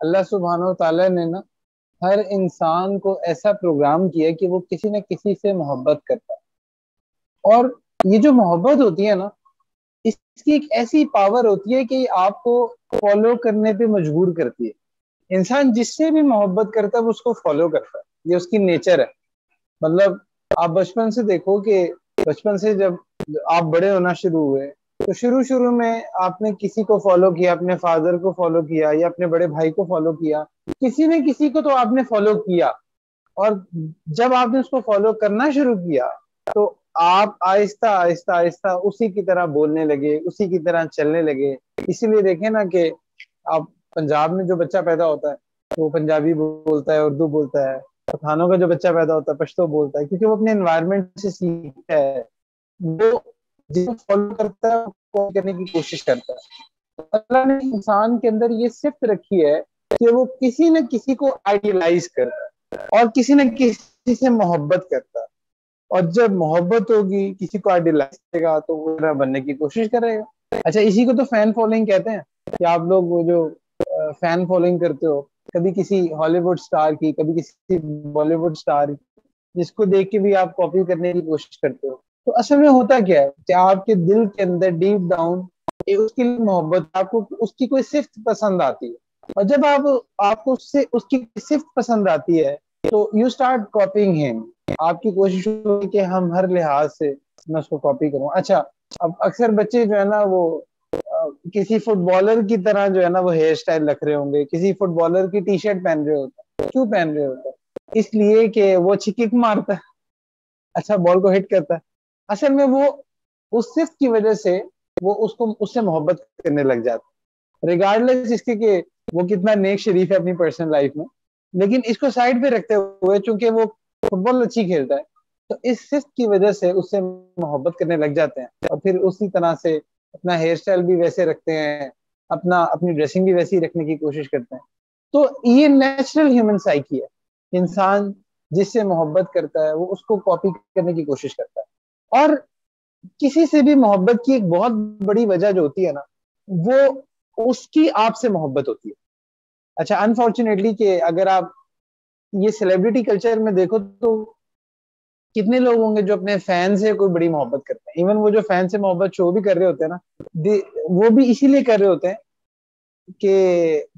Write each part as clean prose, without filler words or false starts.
اللہ سبحانہ و تعالیٰ نے نا ہر انسان کو ایسا پروگرام کیا کہ وہ کسی نہ کسی سے محبت کرتا ہے، اور یہ جو محبت ہوتی ہے نا، اس کی ایک ایسی پاور ہوتی ہے کہ یہ آپ کو فالو کرنے پہ مجبور کرتی ہے۔ انسان جس سے بھی محبت کرتا ہے وہ اس کو فالو کرتا ہے، یہ اس کی نیچر ہے۔ مطلب آپ بچپن سے دیکھو کہ بچپن سے جب آپ بڑے ہونا شروع ہوئے تو شروع میں آپ نے کسی کو فالو کیا، اپنے فادر کو فالو کیا یا اپنے بڑے بھائی کو فالو کیا، کسی نے کسی کو تو آپ نے فالو کیا، اور جب آپ نے اس کو فالو کرنا شروع کیا تو آپ آہستہ آہستہ آہستہ اسی کی طرح بولنے لگے، اسی کی طرح چلنے لگے۔ اسی لیے دیکھیں نا کہ آپ پنجاب میں جو بچہ پیدا ہوتا ہے وہ پنجابی بولتا ہے، اردو بولتا ہے۔ پٹھانوں کا جو بچہ پیدا ہوتا ہے پشتو بولتا ہے، کیونکہ وہ اپنے انوائرمنٹ سے سیکھتا ہے، وہ جس کو فالو کرتا ہے وہ کرنے کی کوشش کرتا ہے۔ اللہ نے انسان کے اندر یہ صفت رکھی ہے کہ وہ کسی نہ کسی کو آئیڈیلائز کرتا ہے اور کسی نہ کسی سے محبت کرتا ہے، اور جب محبت ہوگی کسی کو آئیڈیلائز کرے گا تو وہ بننے کی کوشش کرے گا۔ اچھا، اسی کو تو فین فالوئنگ کہتے ہیں کہ آپ لوگ وہ جو فین فالوئنگ کرتے ہو، کبھی کسی ہالی ووڈ سٹار کی، کبھی کسی بالی ووڈ سٹار کی، جس کو دیکھ کے بھی آپ کاپی کرنے کی کوشش کرتے ہو۔ تو اصل میں ہوتا کیا ہے کہ آپ کے دل کے اندر ڈیپ ڈاؤن اس کی محبت، آپ کو اس کی کوئی صفت پسند آتی ہے، اور جب آپ کو اس کی صفت پسند آتی ہے تو یو اسٹارٹ کاپیئنگ ہم۔ آپ کی کوشش ہوگی کہ ہم ہر لحاظ سے میں اس کو کاپی کروں۔ اچھا، اب اکثر بچے جو ہے نا وہ کسی فٹ بالر کی طرح جو ہے نا وہ ہیئر سٹائل رکھ رہے ہوں گے، کسی فٹ بالر کی ٹی شرٹ پہن رہے ہوتے ہیں۔ کیوں پہن رہے ہوتے ہیں؟ اس لیے کہ وہ اچھی کک مارتا ہے، اچھا بال کو ہٹ کرتا ہے۔ اصل میں وہ اس صفت کی وجہ سے وہ اس سے محبت کرنے لگ جاتا ہے، ریگارڈلیس اس کے کہ وہ کتنا نیک شریف ہے اپنی پرسنل لائف میں، لیکن اس کو سائڈ پہ رکھتے ہوئے چونکہ وہ فٹ بال اچھی کھیلتا ہے تو اس صفت کی وجہ سے اس سے محبت کرنے لگ جاتے ہیں، اور پھر اسی طرح سے اپنا ہیئر سٹائل بھی ویسے رکھتے ہیں، اپنی ڈریسنگ بھی ویسی رکھنے کی کوشش کرتے ہیں۔ تو یہ نیچرل ہیومن سائیکی ہے، انسان جس سے محبت کرتا ہے وہ اس کو کاپی کرنے کی کوشش کرتا ہے۔ اور کسی سے بھی محبت کی ایک بہت بڑی وجہ جو ہوتی ہے نا، وہ اس کی آپ سے محبت ہوتی ہے۔ اچھا، انفارچونیٹلی کہ اگر آپ یہ سیلیبریٹی کلچر میں دیکھو تو کتنے لوگ ہوں گے جو اپنے فین سے کوئی بڑی محبت کرتے ہیں، ایون وہ جو فین سے محبت شو بھی کر رہے ہوتے ہیں نا، وہ بھی اسی لیے کر رہے ہوتے ہیں کہ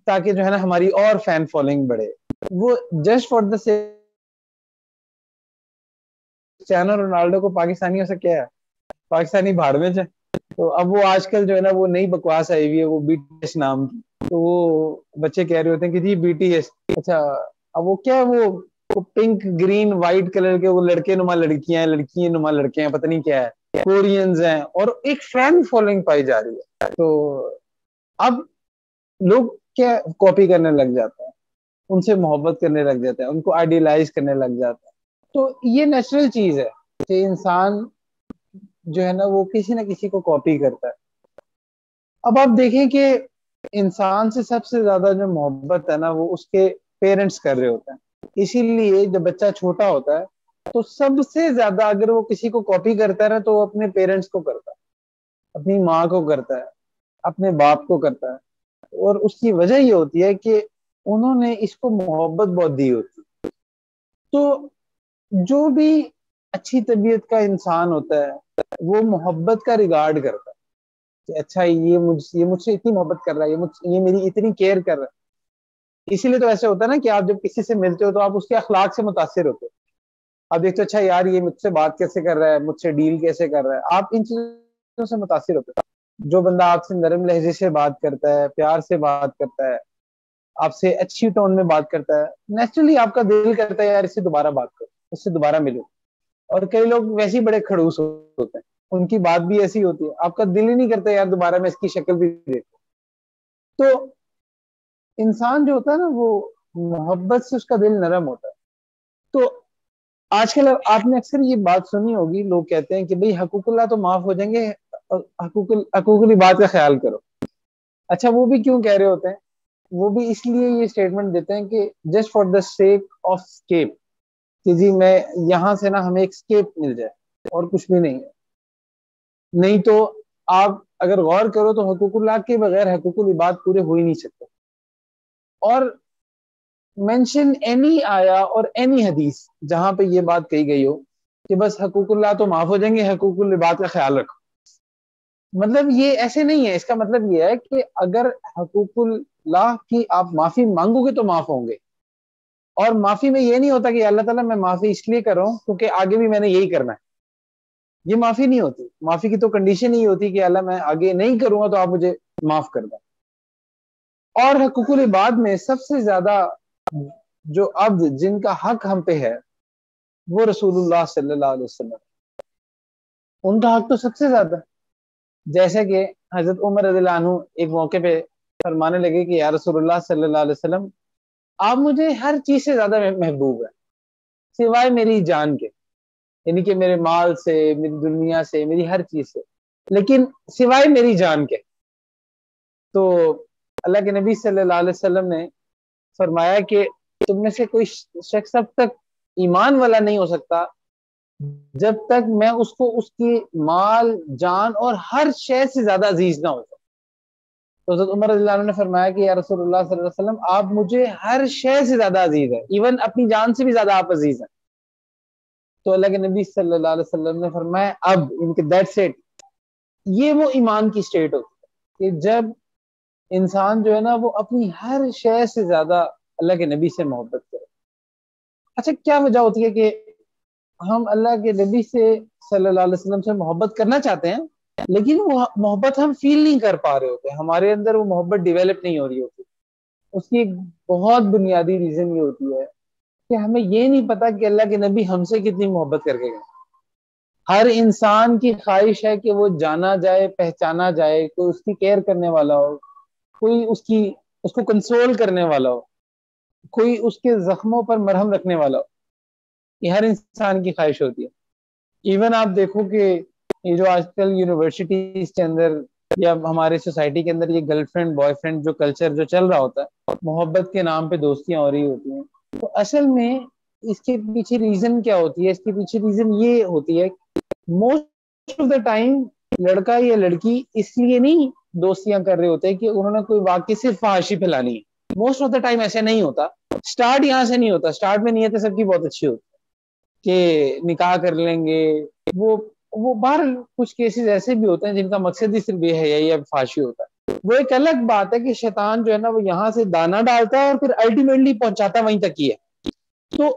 تاکہ جو ہے نا ہماری اور فین فالوئنگ بڑھے۔ وہ just for the Cristiano Ronaldo کو پاکستانیوں سے کیا ہے، پاکستانی بھاڑ میں جائے۔ تو اب وہ آج کل جو ہے نا وہ نئی بکواس آئی ہوئی ہے، وہ بی ٹی ایس نام کی، تو وہ بچے کہہ رہے ہوتے ہیں کہ جی بی ٹی ایس، اچھا اب وہ کیا ہے، وہ پنک گرین وائٹ کلر کے وہ لڑکے نما لڑکیاں ہیں، لڑکی نما لڑکے ہیں، پتہ نہیں کیا ہے، کورینز ہیں، اور ایک فین فالوئنگ پائی جا رہی ہے۔ تو اب لوگ کیا کاپی کرنے لگ جاتے ہیں، ان سے محبت کرنے لگ جاتے ہیں، ان کو آئیڈیلائز کرنے لگ جاتے ہیں۔ تو یہ نیچرل چیز ہے کہ انسان جو ہے نا وہ کسی نہ کسی کو کاپی کرتا ہے۔ اب آپ دیکھیں کہ انسان سے سب سے زیادہ جو محبت ہے نا وہ اس کے پیرنٹس کر رہے ہوتے ہیں، اسی لیے جب بچہ چھوٹا ہوتا ہے تو سب سے زیادہ اگر وہ کسی کو کاپی کرتا ہے نا تو وہ اپنے پیرنٹس کو کرتا ہے، اپنی ماں کو کرتا ہے، اپنے باپ کو کرتا ہے، اور اس کی وجہ یہ ہوتی ہے کہ انہوں نے اس کو محبت بہت دی ہوتی ہے۔ تو جو بھی اچھی طبیعت کا انسان ہوتا ہے وہ محبت کا ریگارڈ کرتا ہے کہ اچھا یہ مجھ سے اتنی محبت کر رہا ہے، یہ میری اتنی کیئر کر رہا ہے۔ اسی لیے تو ایسے ہوتا ہے نا کہ آپ جب کسی سے ملتے ہو تو آپ اس کے اخلاق سے متاثر ہوتے ہو، آپ دیکھتے ہو اچھا یار یہ مجھ سے بات کیسے کر رہا ہے، مجھ سے ڈیل کیسے کر رہا ہے، آپ ان چیزوں سے متاثر ہوتے ہو۔ جو بندہ آپ سے نرم لہجے سے بات کرتا ہے، پیار سے بات کرتا ہے، آپ سے اچھی ٹون میں بات کرتا ہے، نیچرلی آپ کا دل کرتا ہے یار اس سے دوبارہ بات کرو، اس سے دوبارہ ملو۔ اور کئی لوگ ویسے ہی بڑے کھڑوس ہوتے ہیں، ان کی بات بھی ایسی ہوتی ہے، آپ کا دل ہی نہیں کرتا یار دوبارہ میں اس کی شکل بھی دیکھوں۔ تو انسان جو ہوتا ہے نا وہ محبت سے اس کا دل نرم ہوتا ہے۔ تو آج کل آپ نے اکثر یہ بات سنی ہوگی، لوگ کہتے ہیں کہ بھئی حقوق اللہ تو معاف ہو جائیں گے، حقوق العباد کا خیال کرو۔ اچھا، وہ بھی کیوں کہہ رہے ہوتے ہیں؟ وہ بھی اس لیے یہ اسٹیٹمنٹ دیتے ہیں کہ just for the sake of escape, کہ جی میں یہاں سے نا ہمیں ایک اسکیپ مل جائے، اور کچھ بھی نہیں ہے۔ نہیں تو آپ اگر غور کرو تو حقوق اللہ کے بغیر حقوق العباد پورے ہو ہی نہیں سکتے۔ اور مینشن اینی آیا اور اینی حدیث جہاں پہ یہ بات کہی گئی ہو کہ بس حقوق اللہ تو معاف ہو جائیں گے، حقوق العباد کا خیال رکھو. مطلب یہ ایسے نہیں ہے. اس کا مطلب یہ ہے کہ اگر حقوق اللہ کی آپ معافی مانگو گے تو معاف ہوں گے. اور معافی میں یہ نہیں ہوتا کہ اللہ تعالیٰ میں معافی اس لیے کر رہا ہوں کیونکہ آگے بھی میں نے یہی کرنا ہے. یہ معافی نہیں ہوتی. معافی کی تو کنڈیشن ہی ہوتی کہ اللہ میں آگے نہیں کروں گا تو آپ مجھے معاف کر دیں. اور حقوق العباد میں سب سے زیادہ جو عبد جن کا حق ہم پہ ہے وہ رسول اللہ صلی اللہ علیہ وسلم. ان کا حق تو سب سے زیادہ. جیسے کہ حضرت عمر رضی اللہ عنہ ایک موقع پہ فرمانے لگے کہ یا رسول اللہ صلی اللہ علیہ وسلم آپ مجھے ہر چیز سے زیادہ محبوب ہے سوائے میری جان کے، یعنی کہ میرے مال سے، میری دنیا سے، میری ہر چیز سے، لیکن سوائے میری جان کے. تو اللہ کے نبی صلی اللہ علیہ وسلم نے فرمایا کہ تم میں سے کوئی شخص اب تک ایمان والا نہیں ہو سکتا جب تک میں اس کو اس کی مال، جان اور ہر شے سے زیادہ عزیز نہ ہو. تو حضرت عمر رضی اللہ عنہ نے فرمایا کہ یا رسول اللہ صلی اللہ علیہ وسلم آپ مجھے ہر شے سے زیادہ عزیز ہیں، ایون اپنی جان سے بھی زیادہ آپ عزیز ہیں. تو اللہ کے نبی صلی اللہ علیہ وسلم نے فرمایا اب ان کے دیٹس اٹ. یہ وہ ایمان کی سٹیٹ ہوتی ہے کہ جب انسان جو ہے نا وہ اپنی ہر شے سے زیادہ اللہ کے نبی سے محبت کرے. اچھا کیا وجہ ہوتی ہے کہ ہم اللہ کے نبی سے صلی اللہ علیہ وسلم سے محبت کرنا چاہتے ہیں لیکن وہ محبت ہم فیل نہیں کر پا رہے ہوتے، ہمارے اندر وہ محبت ڈیویلپ نہیں ہو رہی ہوتی. اس کی ایک بہت بنیادی ریزن یہ ہوتی ہے کہ ہمیں یہ نہیں پتا کہ اللہ کے نبی ہم سے کتنی محبت کر کے گئے. ہر انسان کی خواہش ہے کہ وہ جانا جائے، پہچانا جائے، کوئی اس کی کیئر کرنے والا ہو، کوئی اس کو کنسول کرنے والا ہو، کوئی اس کے زخموں پر مرہم رکھنے والا ہو. یہ ہر انسان کی خواہش ہوتی ہے. ایون آپ دیکھو کہ یہ جو آج کل یونیورسٹیز کے اندر یا ہمارے سوسائٹی کے اندر یہ گرل فرینڈ بوائے فرینڈ جو کلچر جو چل رہا ہوتا ہے، محبت کے نام پہ دوستیاں ہو رہی ہوتی ہیں، تو اصل میں اس کے پیچھے ریزن کیا ہوتی ہے؟ اس کے پیچھے ریزن یہ ہوتی ہے موسٹ آف دا ٹائم لڑکا یا لڑکی اس لیے نہیں دوستیاں کر رہے ہوتے کہ انہوں نے کوئی واقعی صرف فحاشی پھیلانی ہے. موسٹ آف دا ٹائم ایسے نہیں ہوتا. سٹارٹ یہاں سے نہیں ہوتا. سٹارٹ میں نیتیں سب کی بہت اچھی ہوتی کہ نکاح کر لیں گے. وہ باہر کچھ کیسز ایسے بھی ہوتے ہیں جن کا مقصد ہی صرف یہ ہے یا فحاشی ہوتا ہے. وہ ایک الگ بات ہے کہ شیطان جو ہے نا وہ یہاں سے دانا ڈالتا ہے اور پھر الٹیمیٹلی پہنچاتا وہیں تک ہی ہے. تو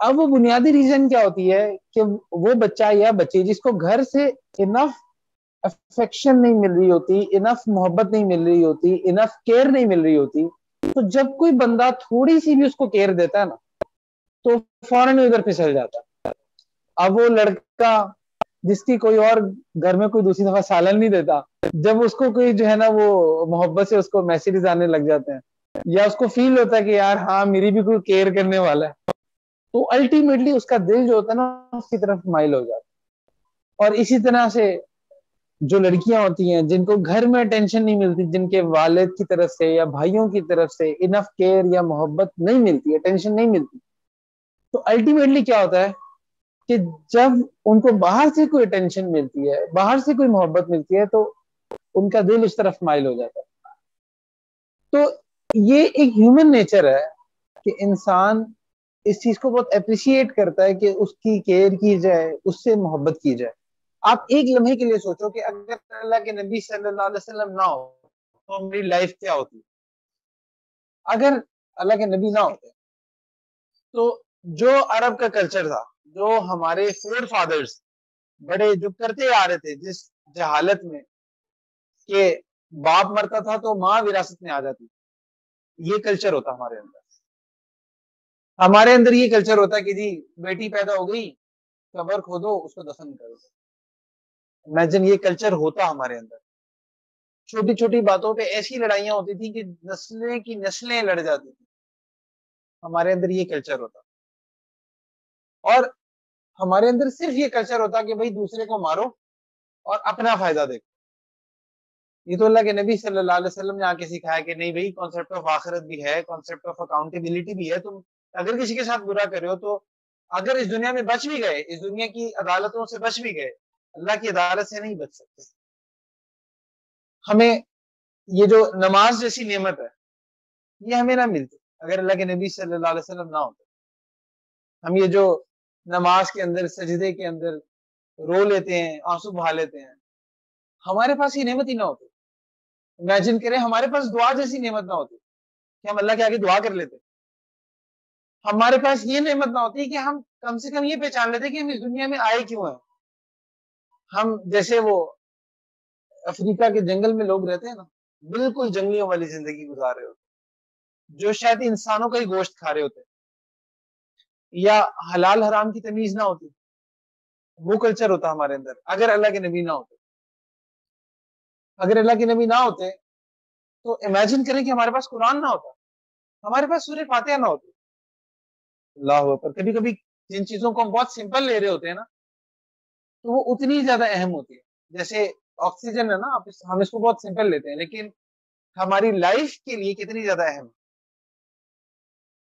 اب وہ بنیادی ریزن کیا ہوتی ہے کہ وہ بچہ یا بچی جس کو گھر سے انف افیکشن نہیں مل رہی ہوتی، انف محبت نہیں مل رہی ہوتی، انف کیئر نہیں مل رہی ہوتی، تو جب کوئی بندہ تھوڑی سی بھی اس کو کیئر دیتا ہے نا تو فوراً ادھر پھسل جاتا ہے. اب وہ لڑکا جس کی کوئی اور گھر میں کوئی دوسری دفعہ سالن نہیں دیتا، جب اس کو کوئی جو ہے نا وہ محبت سے اس کو میسیجز آنے لگ جاتے ہیں یا اس کو فیل ہوتا ہے کہ یار ہاں میری بھی کوئی کیئر کرنے والا ہے، تو الٹیمیٹلی اس کا دل جو ہوتا ہے نا اس کی طرف مائل ہو جاتا ہے. اور اسی طرح سے جو لڑکیاں ہوتی ہیں جن کو گھر میں اٹینشن نہیں ملتی، جن کے والد کی طرف سے یا بھائیوں کی طرف سے انف کیئر یا محبت نہیں ملتی، اٹینشن نہیں ملتی، تو الٹیمیٹلی کیا ہوتا ہے کہ جب ان کو باہر سے کوئی اٹینشن ملتی ہے، باہر سے کوئی محبت ملتی ہے، تو ان کا دل اس طرف مائل ہو جاتا ہے. تو یہ ایک ہیومن نیچر ہے کہ انسان اس چیز کو بہت اپریشیٹ کرتا ہے کہ اس کی کیئر کی جائے، اس سے محبت کی جائے. آپ ایک لمحے کے لیے سوچو کہ اگر اللہ کے نبی صلی اللہ علیہ وسلم نہ ہو تو میری لائف کیا ہوتی؟ اگر اللہ کے نبی نہ ہوتے تو جو عرب کا کلچر تھا، جو ہمارے فور فادرز بڑے جو کرتے آ رہے تھے، جس جہالت میں کہ باپ مرتا تھا تو ماں وراثت میں آ جاتی، یہ کلچر ہوتا ہمارے اندر. ہمارے اندر یہ کلچر ہوتا کہ جی بیٹی پیدا ہو گئی، قبر کھودو، اس کو دفن کرو. امیجن یہ کلچر ہوتا ہمارے اندر. چھوٹی چھوٹی باتوں پہ ایسی لڑائیاں ہوتی تھیں کہ نسلیں کی نسلیں لڑ جاتی تھی. ہمارے اندر یہ کلچر ہوتا. اور ہمارے اندر صرف یہ کلچر ہوتا کہ بھائی دوسرے کو مارو اور اپنا فائدہ دیکھو. یہ تو اللہ کے نبی صلی اللہ علیہ وسلم نے آ کے سکھایا کہ نہیں بھائی کانسیپٹ آف آخرت بھی ہے، کانسیپٹ آف اکاؤنٹیبلٹی بھی ہے. تم اگر کسی کے ساتھ برا کر رہے ہو تو اگر اس دنیا میں بچ بھی گئے، اس دنیا کی عدالتوں سے بچ بھی گئے، اللہ کی عدالت سے نہیں بچ سکتے. ہمیں یہ جو نماز جیسی نعمت ہے یہ ہمیں نہ ملتی اگر اللہ کے نبی صلی اللہ علیہ وسلم نہ ہوتے. ہم یہ جو نماز کے اندر سجدے کے اندر رو لیتے ہیں, آنسو بہا لیتے ہیں, ہمارے پاس یہ نعمت ہی نہ ہوتی. امیجن کریں ہمارے پاس دعا جیسی نعمت نہ ہوتی کہ ہم اللہ کے آگے دعا کر لیتے, ہمارے پاس یہ نعمت نہ ہوتی کہ ہم کم سے کم یہ پہچان لیتے کہ ہم اس دنیا میں آئے کیوں ہیں. ہم جیسے وہ افریقہ کے جنگل میں لوگ رہتے ہیں نا, بالکل جنگلیوں والی زندگی گزار رہے ہوتے, جو شاید انسانوں کا ہی گوشت کھا رہے ہوتے, یا حلال حرام کی تمیز نہ ہوتی, وہ کلچر ہوتا ہمارے اندر اگر اللہ کے نبی نہ ہوتے. اگر اللہ کے نبی نہ ہوتے تو امیجن کریں کہ ہمارے پاس قرآن نہ ہوتا, ہمارے پاس سورہ فاتحہ نہ ہوتی. اللہ اکبر. کبھی کبھی جن چیزوں کو ہم بہت سمپل لے رہے ہوتے ہیں نا, تو وہ اتنی زیادہ اہم ہوتی ہے. جیسے آکسیجن ہے نا, ہم اس کو بہت سمپل لیتے ہیں, لیکن ہماری لائف کے لیے کتنی زیادہ اہم ہے.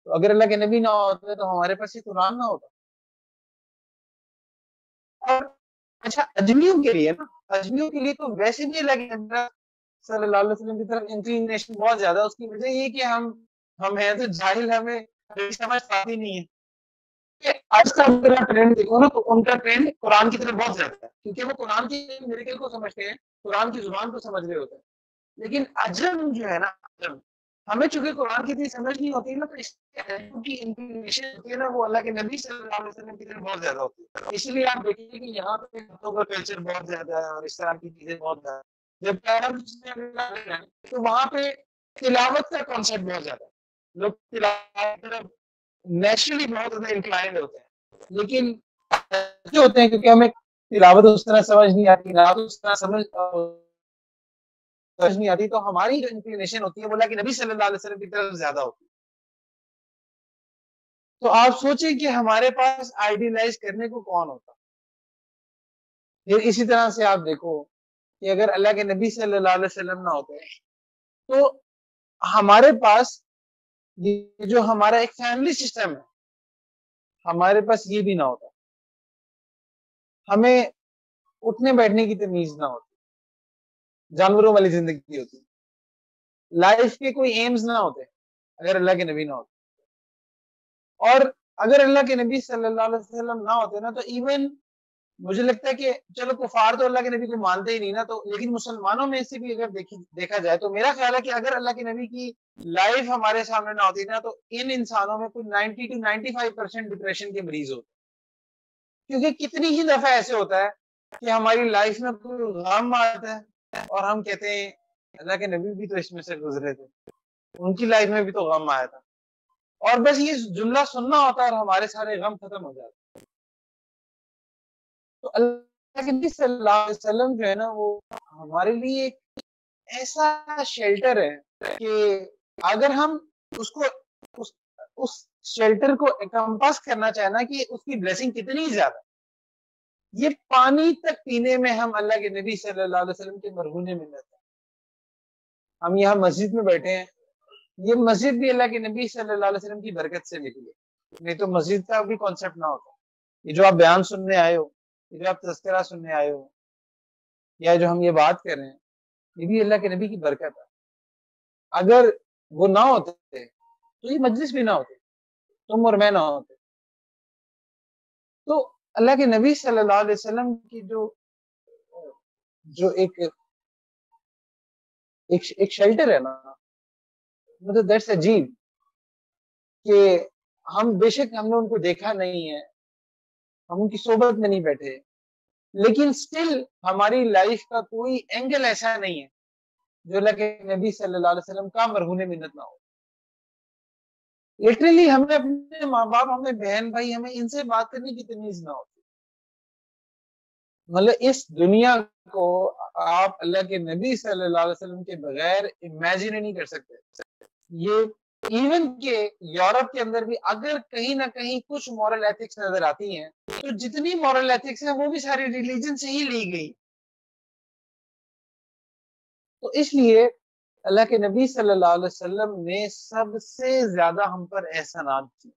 تو اگر اللہ کے نبی نہ ہوتے تو ہمارے پاس یہ قرآن نہ ہوتا. اور اچھا اجمیوں کے لیے نا, اجمیوں کے لیے تو ویسے بھی اللہ کے نبی صلی اللہ علیہ وسلم کی طرف انکلینیشن بہت زیادہ. اس کی وجہ یہ کہ ہم ہیں تو جاہل, ہمیں سمجھ پاتی نہیں ہے. آج کا ٹرینڈ دیکھو نا, تو ان کا ٹرینڈ قرآن کی طرف بہت زیادہ ہے, کیونکہ وہ قرآن کی میریکل کو سمجھتے ہیں, قرآن کی زبان کو سمجھ رہے ہوتے ہیں. لیکن عجم جو ہے نا, عجم ہمیں چونکہ قرآن کی اتنی سمجھ نہیں ہوتی نا, تو اس کی انکلینیشن ہوتی ہے نا, وہ اللہ کے نبی صلی اللہ علیہ وسلم کی طرف بہت زیادہ ہوتی ہے. اس لیے آپ دیکھیں کہ یہاں پہ باتوں کا کلچر بہت زیادہ ہے اور اس طرح کی چیزیں بہت زیادہ. جب تو وہاں پہ تلاوت کا کانسیپٹ بہت زیادہ ہے, لوگ تلاوت کی طرف نیچرلی بہت زیادہ انکلائنڈ ہوتے ہیں. لیکن ایسے ہوتے ہیں کیونکہ ہمیں تلاوت اس طرح سمجھ نہیں آتی, تلاوت اس طرح سمجھ نہیں آتی, تو ہماری جو انکلینیشن ہوتی ہے وہ اللہ کے نبی صلی اللہ علیہ وسلم کی طرف زیادہ ہوتی ہے. تو آپ سوچیں کہ ہمارے پاس آئیڈیلائز کرنے کو کون ہوتا. پھر اسی طرح سے آپ دیکھو کہ اگر اللہ کے نبی صلی اللہ علیہ وسلم نہ ہوتے تو ہمارے پاس یہ جو ہمارا ایک فیملی سسٹم ہے, ہمارے پاس یہ بھی نہ ہوتا. ہمیں اٹھنے بیٹھنے کی تمیز نہ ہوتی, جانوروں والی زندگی ہوتی. لائف کے کوئی ایمز نہ ہوتے اگر اللہ کے نبی نہ ہوتے. اور اگر اللہ کے نبی صلی اللہ علیہ وسلم نہ ہوتے نا, تو ایون مجھے لگتا ہے کہ چلو کفار تو اللہ کے نبی کو مانتے ہی نہیں نا, تو لیکن مسلمانوں میں سے بھی اگر دیکھا جائے تو میرا خیال ہے کہ اگر اللہ کے نبی کی لائف ہمارے سامنے نہ ہوتی نا, تو ان انسانوں میں کوئی 90 to 95% ڈپریشن کے مریض ہوتے. کیونکہ کتنی ہی دفعہ ایسے ہوتا ہے کہ ہماری لائف میں کوئی غم آتا ہے اور ہم کہتے ہیں اللہ کے نبی بھی تو اس میں سے گزرے تھے, ان کی لائف میں بھی تو غم آیا تھا, اور بس یہ جملہ سننا ہوتا ہے اور ہمارے سارے غم ختم ہو جاتے. تو اللہ کے نبی صلی اللہ علیہ وسلم جو ہے نا, وہ ہمارے لیے ایک ایسا شیلٹر ہے کہ اگر ہم اس کو اس شیلٹر کو انکمپس کرنا چاہنا کہ اس کی بلیسنگ کتنی زیادہ, یہ پانی تک پینے میں ہم اللہ کے نبی صلی اللہ علیہ وسلم کے مرہونے میں رہتے ہیں. ہم یہاں مسجد میں بیٹھے ہیں, یہ مسجد بھی اللہ کے نبی صلی اللہ علیہ وسلم کی برکت سے نکلی, نہیں تو مسجد کا بھی کانسیپٹ نہ ہوتا. یہ جو آپ بیان سننے آئے ہو, یہ جو آپ تذکرہ سننے آئے ہو, یا جو ہم یہ بات کر رہے ہیں, یہ بھی اللہ کے نبی کی برکت ہے. اگر وہ نہ ہوتے تو یہ مجلس بھی نہ ہوتے, تم اور میں نہ ہوتے. تو اللہ کے نبی صلی اللہ علیہ وسلم کی جو ایک شیلٹر ہے نا, مطلب دیٹس عجیب کہ ہم بے شک ہم نے ان کو دیکھا نہیں ہے, ہم ان کی صحبت میں نہیں بیٹھے, لیکن سٹل ہماری لائف کا کوئی اینگل ایسا نہیں ہے جو اللہ کے نبی صلی اللہ علیہ وسلم کا مرہون منت نہ ہو. لٹرلی ہمیں اپنے ماں باپ, ہمیں بہن بھائی, ہمیں ان سے بات کرنے کی تمیز نہ ہوتی. مطلب اس دنیا کو آپ اللہ کے نبی صلی اللہ علیہ وسلم کے بغیر امیجن نہیں کر سکتے. یہ ایون کہ یورپ کے اندر بھی اگر کہیں نہ کہیں کچھ مورل ایتھکس نظر آتی ہیں, تو جتنی مورل ایتھکس ہیں وہ بھی ساری ریلیجن سے ہی لی گئی. تو اس لیے اللہ کے نبی صلی اللہ علیہ وسلم نے سب سے زیادہ ہم پر احسانات کیے.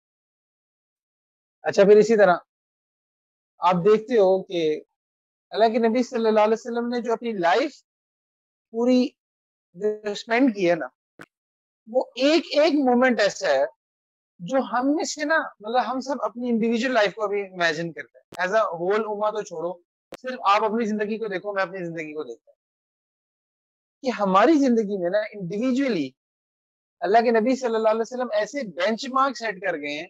اچھا پھر اسی طرح آپ دیکھتے ہو کہ اللہ کے نبی صلی اللہ علیہ وسلم نے جو اپنی لائف پوری اسپینڈ کی ہے نا, وہ ایک ایک مومنٹ ایسا ہے جو ہم میں سے نا مطلب ہم سب اپنی انڈیویجول لائف کو ابھی امیجن کرتے ہیں ایز اے ہول امہ تو چھوڑو, صرف آپ اپنی زندگی کو دیکھو, میں اپنی زندگی کو دیکھتا ہوں کہ ہماری زندگی میں نا انڈیویجولی اللہ کے نبی صلی اللہ علیہ وسلم ایسے بینچ مارک سیٹ کر گئے ہیں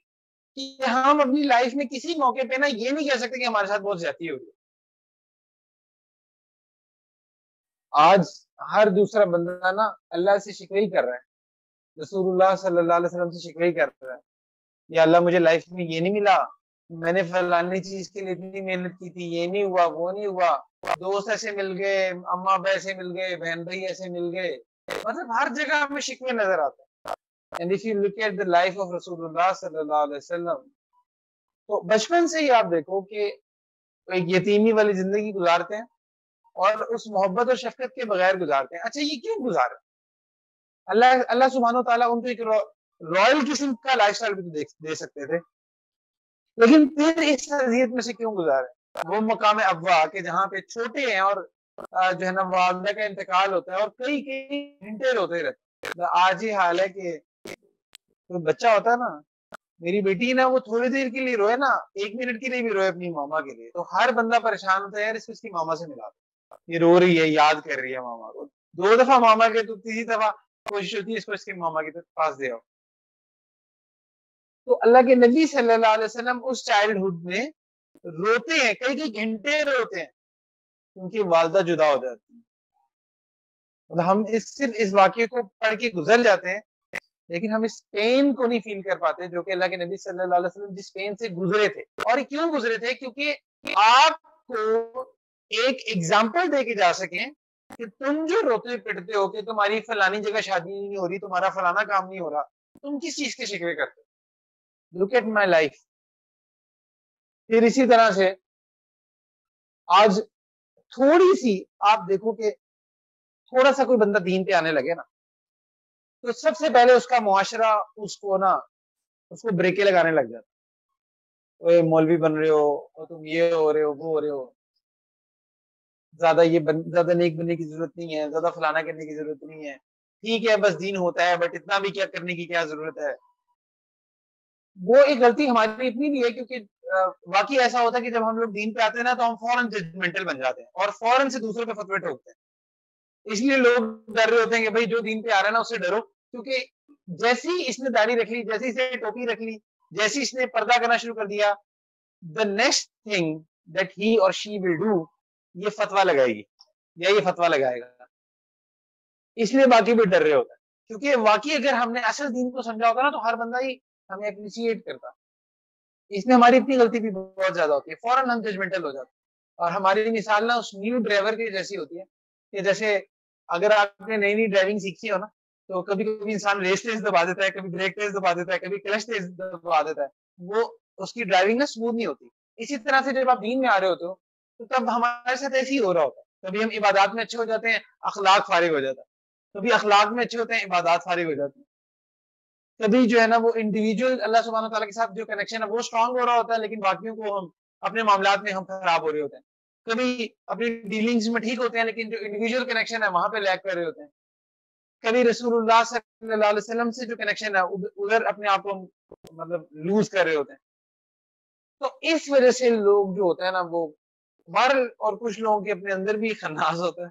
کہ ہم اپنی لائف میں کسی موقع پہ نا یہ نہیں کہہ سکتے کہ ہمارے ساتھ بہت زیادتی ہوگی. آج ہر دوسرا بندہ نا اللہ سے شکوے ہی کر رہا ہے, رسول اللہ صلی اللہ علیہ وسلم سے شکوے ہی کر رہا ہے, یا اللہ مجھے لائف میں یہ نہیں ملا, میں نے فلانی چیز کے لیے اتنی محنت کی تھی, یہ نہیں ہوا, وہ نہیں ہوا, دوست ایسے مل گئے, اما ابا ایسے مل گئے, بہن بھائی ایسے مل گئے, مطلب ہر جگہ ہمیں شکوے نظر آتے ہیں. And if you look at the life of رسول اللہ صلی اللہ علیہ وسلم, تو بچپن سے ہی آپ دیکھو کہ ایک یتیمی والی زندگی گزارتے ہیں اور اس محبت اور شفقت کے بغیر گزارتے ہیں. اچھا یہ کیوں گزارے؟ اللہ سبحانہ و تعالیٰ ان کو ایک رائل قسم کا لائف اسٹائل بھی دے سکتے تھے, لیکن پھر اس اذیت میں سے کیوں گزارے؟ وہ مقام ابوا کہ جہاں پہ چھوٹے ہیں اور جو ہے نا والدہ کا انتقال ہوتا ہے اور کئی کئی گھنٹے روتے رہتے. آج ہی حال ہے کہ کوئی بچہ ہوتا ہے نا, میری بیٹی نا وہ تھوڑی دیر کے لیے روئے نا, 1 منٹ کے لیے بھی روئے اپنی ماما کے لیے, تو ہر بندہ پریشان ہوتا ہے یار اس کی ماما سے ملا دو, یہ رو رہی ہے, یاد کر رہی ہے ماما کو, 2 دفعہ ماما کے تو تیسری دفعہ کوشش ہوتی ہے اس کو اس کی ماما کے پاس دے آؤ. تو اللہ کے نبی صلی اللہ علیہ وسلم اس چائلڈ ہوڈ میں روتے ہیں, کئی کئی گھنٹے روتے ہیں کیونکہ والدہ جدا ہو جاتی ہے. ہم صرف اس واقعے کو پڑھ کے گزر جاتے ہیں, لیکن ہم اس پین کو نہیں فیل کر پاتے جو کہ اللہ کے نبی صلی اللہ علیہ وسلم جس پین سے گزرے تھے. اور کیوں گزرے تھے؟ کیونکہ آپ کو ایک ایگزامپل دے کے جا سکیں کہ تم جو روتے پٹتے ہو کہ تمہاری فلانی جگہ شادی نہیں ہو رہی, تمہارا فلانا کام نہیں ہو رہا, تم کس چیز کے شکوے کرتے؟ Look at my life. پھر اسی طرح سے آج تھوڑی سی آپ دیکھو کہ تھوڑا سا کوئی بندہ دین پہ آنے لگے نا, تو سب سے پہلے اس کا معاشرہ اس کو بریکے لگانے لگ جاتا. اے مولوی بن رہے ہو, تم یہ ہو رہے ہو, وہ ہو رہے ہو, زیادہ نیک بننے کی ضرورت نہیں ہے, زیادہ فلانا کرنے کی ضرورت نہیں ہے, ٹھیک ہے بس دین ہوتا ہے بٹ اتنا بھی کیا کرنے کی کیا ضرورت ہے. وہ ایک غلطی ہماری اتنی بھی ہے کیونکہ واقعی ایسا ہوتا ہے کہ جب ہم لوگ دین پہ آتے ہیں نا تو ہم فوراً ججمنٹل بن جاتے ہیں اور فوراً سے دوسروں پہ فتوے ٹھوکتے ہیں. اس لیے لوگ ڈر رہے ہوتے ہیں کہ بھائی جو دین پہ آ رہا ہے نا اس سے ڈرو, کیونکہ جیسی اس نے داڑھی رکھ لی, جیسی اس نے ٹوپی رکھ لی, جیسی اس نے پردہ کرنا شروع کر دیا, the next thing that he or she will do, یہ فتوا لگائے گی یا یہ فتوا لگائے گا. اس لیے باقی بھی ڈر رہے ہوتا ہے, کیونکہ واقعی اگر ہم نے اصل دین کو سمجھا ہوتا نا تو ہر بندہ ہی ہمیں اپریشیٹ کرتا. اس میں ہماری اتنی غلطی بھی بہت زیادہ ہوتی ہے, فوراً ہم ججمنٹل ہو جاتے ہیں. اور ہماری مثال نا اس نیو ڈرائیور کی جیسی ہوتی ہے کہ جیسے اگر آپ نے نئی ڈرائیونگ سیکھی ہو نا تو کبھی کبھی انسان ریس تیز دبا دیتا ہے, کبھی بریک تیز دبا دیتا ہے, کبھی کلچ تیز دبا دیتا ہے, وہ اس کی ڈرائیونگ نا اسموتھ نہیں ہوتی. اسی طرح سے جب آپ دین میں آ رہے ہوتے ہو تو تب ہمارے ساتھ ایسے ہی ہو رہا ہوتا ہے. کبھی ہم عبادات میں اچھے ہو جاتے ہیں, اخلاق فارغ ہو جاتا ہے, کبھی اخلاق میں اچھے ہوتے ہیں, عبادات فارغ ہو جاتی ہیں, کبھی جو ہے نا وہ انڈیویجول اللہ سبحانہ تعالیٰ کے ساتھ جو کنیکشن ہے وہ اسٹرانگ ہو رہا ہوتا ہے, لیکن باقیوں کو ہم اپنے معاملات میں ہم خراب ہو رہے ہوتے ہیں. کبھی اپنی ڈیلنگز میں ٹھیک ہوتے ہیں لیکن جو انڈیویجول کنیکشن ہے وہاں پہ لیک کر رہے ہوتے ہیں. کبھی رسول اللہ صلی اللہ علیہ وسلم سے جو کنیکشن ہے ادھر اپنے آپ کو مطلب لوز کر رہے ہوتے ہیں. تو اس وجہ سے لوگ جو ہوتے ہیں نا وہ اور کچھ لوگوں کے اپنے اندر بھی خناس ہوتا ہے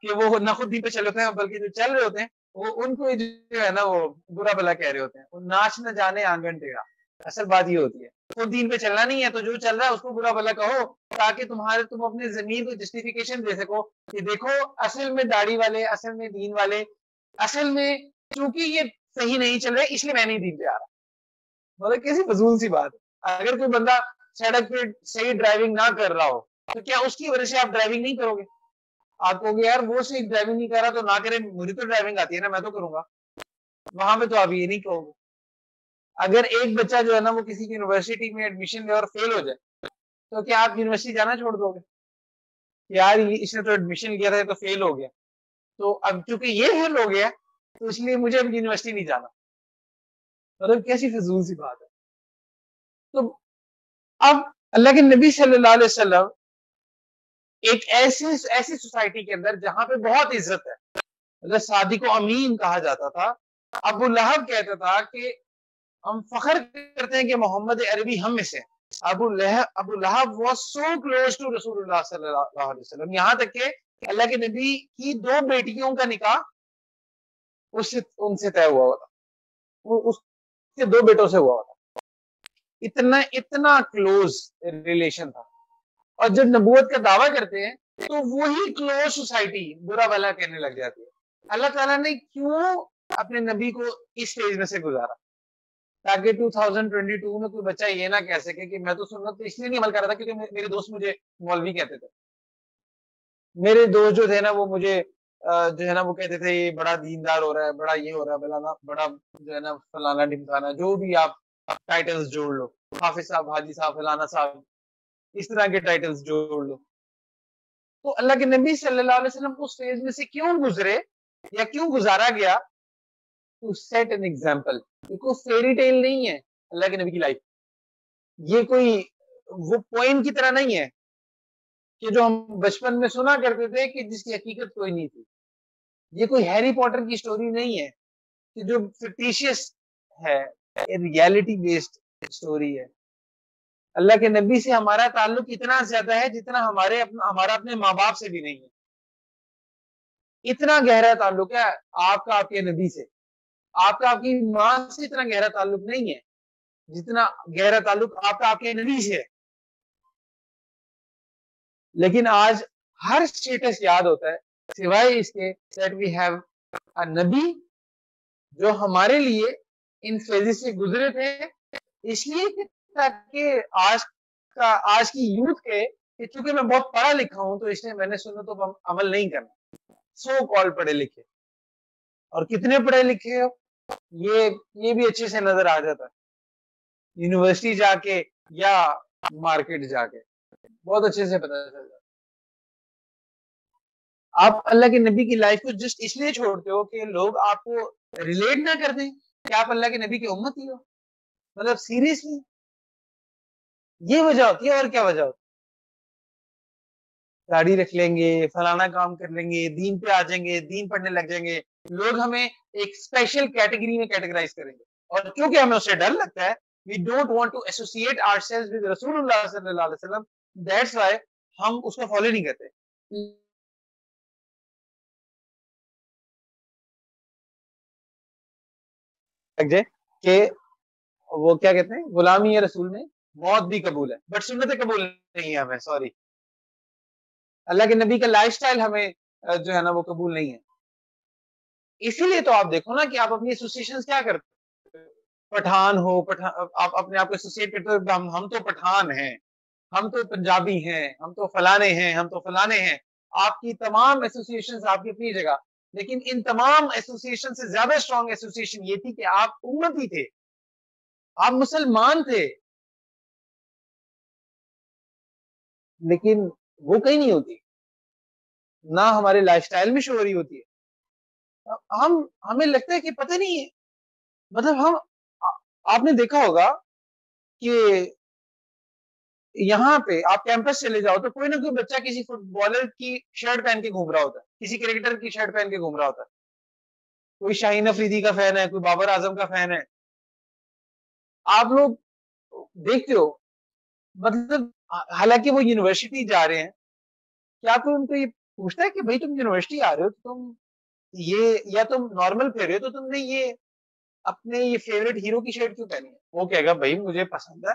کہ وہ نہ خود دین پہ چل ہوتے ہیں بلکہ جو چل رہے ہوتے ہیں وہ ان کو جو ہے نا وہ برا بلا کہہ رہے ہوتے ہیں. وہ ناچ نہ جانے آنگن ٹیڑھا, اصل بات یہ ہوتی ہے. خود دین پہ چلنا نہیں ہے تو جو چل رہا ہے اس کو برا بلا کہو تاکہ تم اپنے ضمیر کو جسٹیفیکیشن دے سکو کہ دیکھو اصل میں داڑھی والے, اصل میں دین والے, اصل میں چونکہ یہ صحیح نہیں چل رہے اس لیے میں نہیں دین پہ آ رہا. مطلب کیسی فضول سی بات ہے. اگر کوئی بندہ سڑک پہ صحیح ڈرائیونگ نہ کر رہا ہو تو کیا اس کی وجہ سے آپ ڈرائیونگ نہیں کرو گے؟ آپ کہو گے یار وہ صحیح ڈرائیونگ نہیں کر رہا تو نہ کرے, مجھے تو ڈرائیونگ آتی ہے نا, میں تو کروں گا. وہاں پہ تو آپ یہ نہیں کہو گے. اگر ایک بچہ جو ہے نا وہ کسی کی یونیورسٹی میں ایڈمیشن لے اور فیل ہو جائے تو کیا آپ یونیورسٹی جانا چھوڑ دو گے؟ یار اس نے تو ایڈمیشن لیا تھا تو فیل ہو گیا, تو اب چونکہ یہ فیل ہو گیا تو اس لیے مجھے اب یونیورسٹی نہیں جانا. مطلب کیسی فضول سی بات ہے. تو اب اللہ کے نبی صلی اللہ علیہ وسلم ایک ایسی سوسائٹی کے اندر جہاں پہ بہت عزت ہے, صادق و امین کہا جاتا تھا, ابو لہب کہتا تھا کہ ہم فخر کرتے ہیں کہ محمد عربی ہم میں سے ابو لہب واز سو کلوز ٹو رسول اللہ صلی اللہ علیہ وسلم، یہاں تک کہ اللہ کے نبی کی 2 بیٹیوں کا نکاح ان سے طے ہوا تھا، اس کے 2 بیٹوں سے ہوا تھا، اتنا کلوز ریلیشن تھا۔ اور جب نبوت کا دعویٰ کرتے ہیں تو وہی کلوز سوسائٹی برا بھلا کہنے لگ جاتی ہے۔ اللہ تعالیٰ نے کیوں اپنے نبی کو اس سٹیج میں سے گزارا تاکہ 2022 میں کوئی بچہ یہ نہ کہہ سکے کہ میں تو سنت تو اس لیے نہیں عمل کر رہا تھا کیونکہ میرے دوست مجھے مولوی کہتے تھے، میرے دوست جو تھے نا وہ مجھے جو ہے نا وہ کہتے تھے یہ بڑا دیندار ہو رہا ہے، بڑا یہ ہو رہا ہے، بڑا جو ہے نا فلانا ڈمکانا، جو بھی آپ ٹائٹلز جوڑ لو، حافظ صاحب، حاجی صاحب، فلانا صاحب، اس طرح کے ٹائٹلز جوڑ لو۔ تو اللہ کے نبی صلی اللہ علیہ وسلم کو اس فیز میں سے کیوں گزرے یا کیوں گزارا گیا؟ To set an example. یہ کوئی فیری ٹیل نہیں ہے اللہ کے نبی کی لائف، یہ کوئی وہ پوئم کی طرح نہیں ہے کہ جو ہم بچپن میں سنا کرتے تھے کہ جس کی حقیقت کوئی نہیں تھی۔ یہ کوئی ہیری پوٹر کی سٹوری نہیں ہے کہ جو فکٹیشیس ہے، ریالٹی بیسڈ سٹوری ہے۔ اللہ کے نبی سے ہمارا تعلق اتنا زیادہ ہے جتنا ہمارا اپنے ماں باپ سے بھی نہیں ہے۔ اتنا گہرا تعلق ہے آپ کا آپ کے نبی سے، آپ کا آپ کی ماں سے اتنا گہرا تعلق نہیں ہے جتنا گہرا تعلق آپ کا آپ کے نبی سے ہے۔ لیکن آج ہر سٹیٹس یاد ہوتا ہے سوائے اس کے that we have a نبی جو ہمارے لیے ان فیزز سے گزرے تھے، اس لیے تاکہ آج کی یوتھ کے کہ چونکہ میں بہت پڑھا لکھا ہوں تو اس لیے میں نے سنتوں پر عمل نہیں کرنا، سو کال پڑھے لکھے، اور کتنے پڑھے لکھے ہو یہ بھی اچھے سے نظر آ جاتا ہے یونیورسٹی جا کے یا مارکیٹ جا کے، بہت اچھے سے پتا چل جاتا۔ آپ اللہ کے نبی کی لائف کو جسٹ اس لیے چھوڑتے ہو کہ لوگ آپ کو ریلیٹ نہ کر دیں کہ آپ اللہ کے نبی کی امت ہی ہو، مطلب سیریسلی یہ وجہ ہوتی ہے، اور کیا وجہ ہوتی ہے؟ داڑھی رکھ لیں گے، فلانا کام کر لیں گے، دین پہ آ جائیں گے، دین پڑھنے لگ جائیں گے، لوگ ہمیں ایک اسپیشل کیٹیگری میں کیٹیگرائز کریں گے، اور کیونکہ ہمیں اس سے ڈر لگتا ہے we don't want to associate ourselves with رسول اللہ صلی اللہ علیہ وسلم، that's why ہم اس کو فالو نہیں کرتے۔ کہ وہ کیا کہتے ہیں، غلامی رسول میں موت بھی قبول ہے بٹ سنت قبول نہیں ہے ہمیں، سوری، اللہ کے نبی کا لائف سٹائل ہمیں جو ہے نا وہ قبول نہیں ہے۔ اسی لیے تو آپ دیکھو نا کہ آپ اپنی ایسوسیشن کیا کرتے، پٹھان ہو، آپ اپنے آپ کو ایسوسیٹ کرتے ہو، ہم تو پٹھان ہیں، ہم تو پنجابی ہیں، ہم تو فلانے ہیں، ہم تو فلانے ہیں۔ آپ کی تمام ایسوسیشن آپ کی اپنی جگہ، لیکن ان تمام ایسوسیشن سے زیادہ اسٹرانگ ایسوسیشن یہ تھی کہ آپ امتی تھے، آپ مسلمان تھے، لیکن وہ کہیں نہیں ہوتی، نہ ہمارے لائف سٹائل میں شو ہو رہی ہوتی ہے۔ ہمیں لگتا ہے کہ پتہ نہیں، مطلب آپ نے دیکھا ہوگا کہ یہاں پہ آپ کیمپس چلے جاؤ تو کوئی نہ کوئی بچہ کسی فٹ بالر کی شرٹ پہن کے گھوم رہا ہوتا ہے، کسی کرکٹر کی شرٹ پہن کے گھوم رہا ہوتا ہے، کوئی شاہین افریدی کا فین ہے، کوئی بابر اعظم کا فین ہے۔ آپ لوگ دیکھتے ہو، مطلب حالانکہ وہ یونیورسٹی جا رہے ہیں، کیا کوئی ان کو یہ پوچھتا ہے کہ بھائی تم یونیورسٹی آ رہے ہو تو تم یہ یا تم نارمل پھر رہے ہو تو تم نے یہ اپنے یہ فیوریٹ ہیرو کی شرٹ کیوں پہنی ہے؟ وہ کہے گا بھائی مجھے پسند ہے۔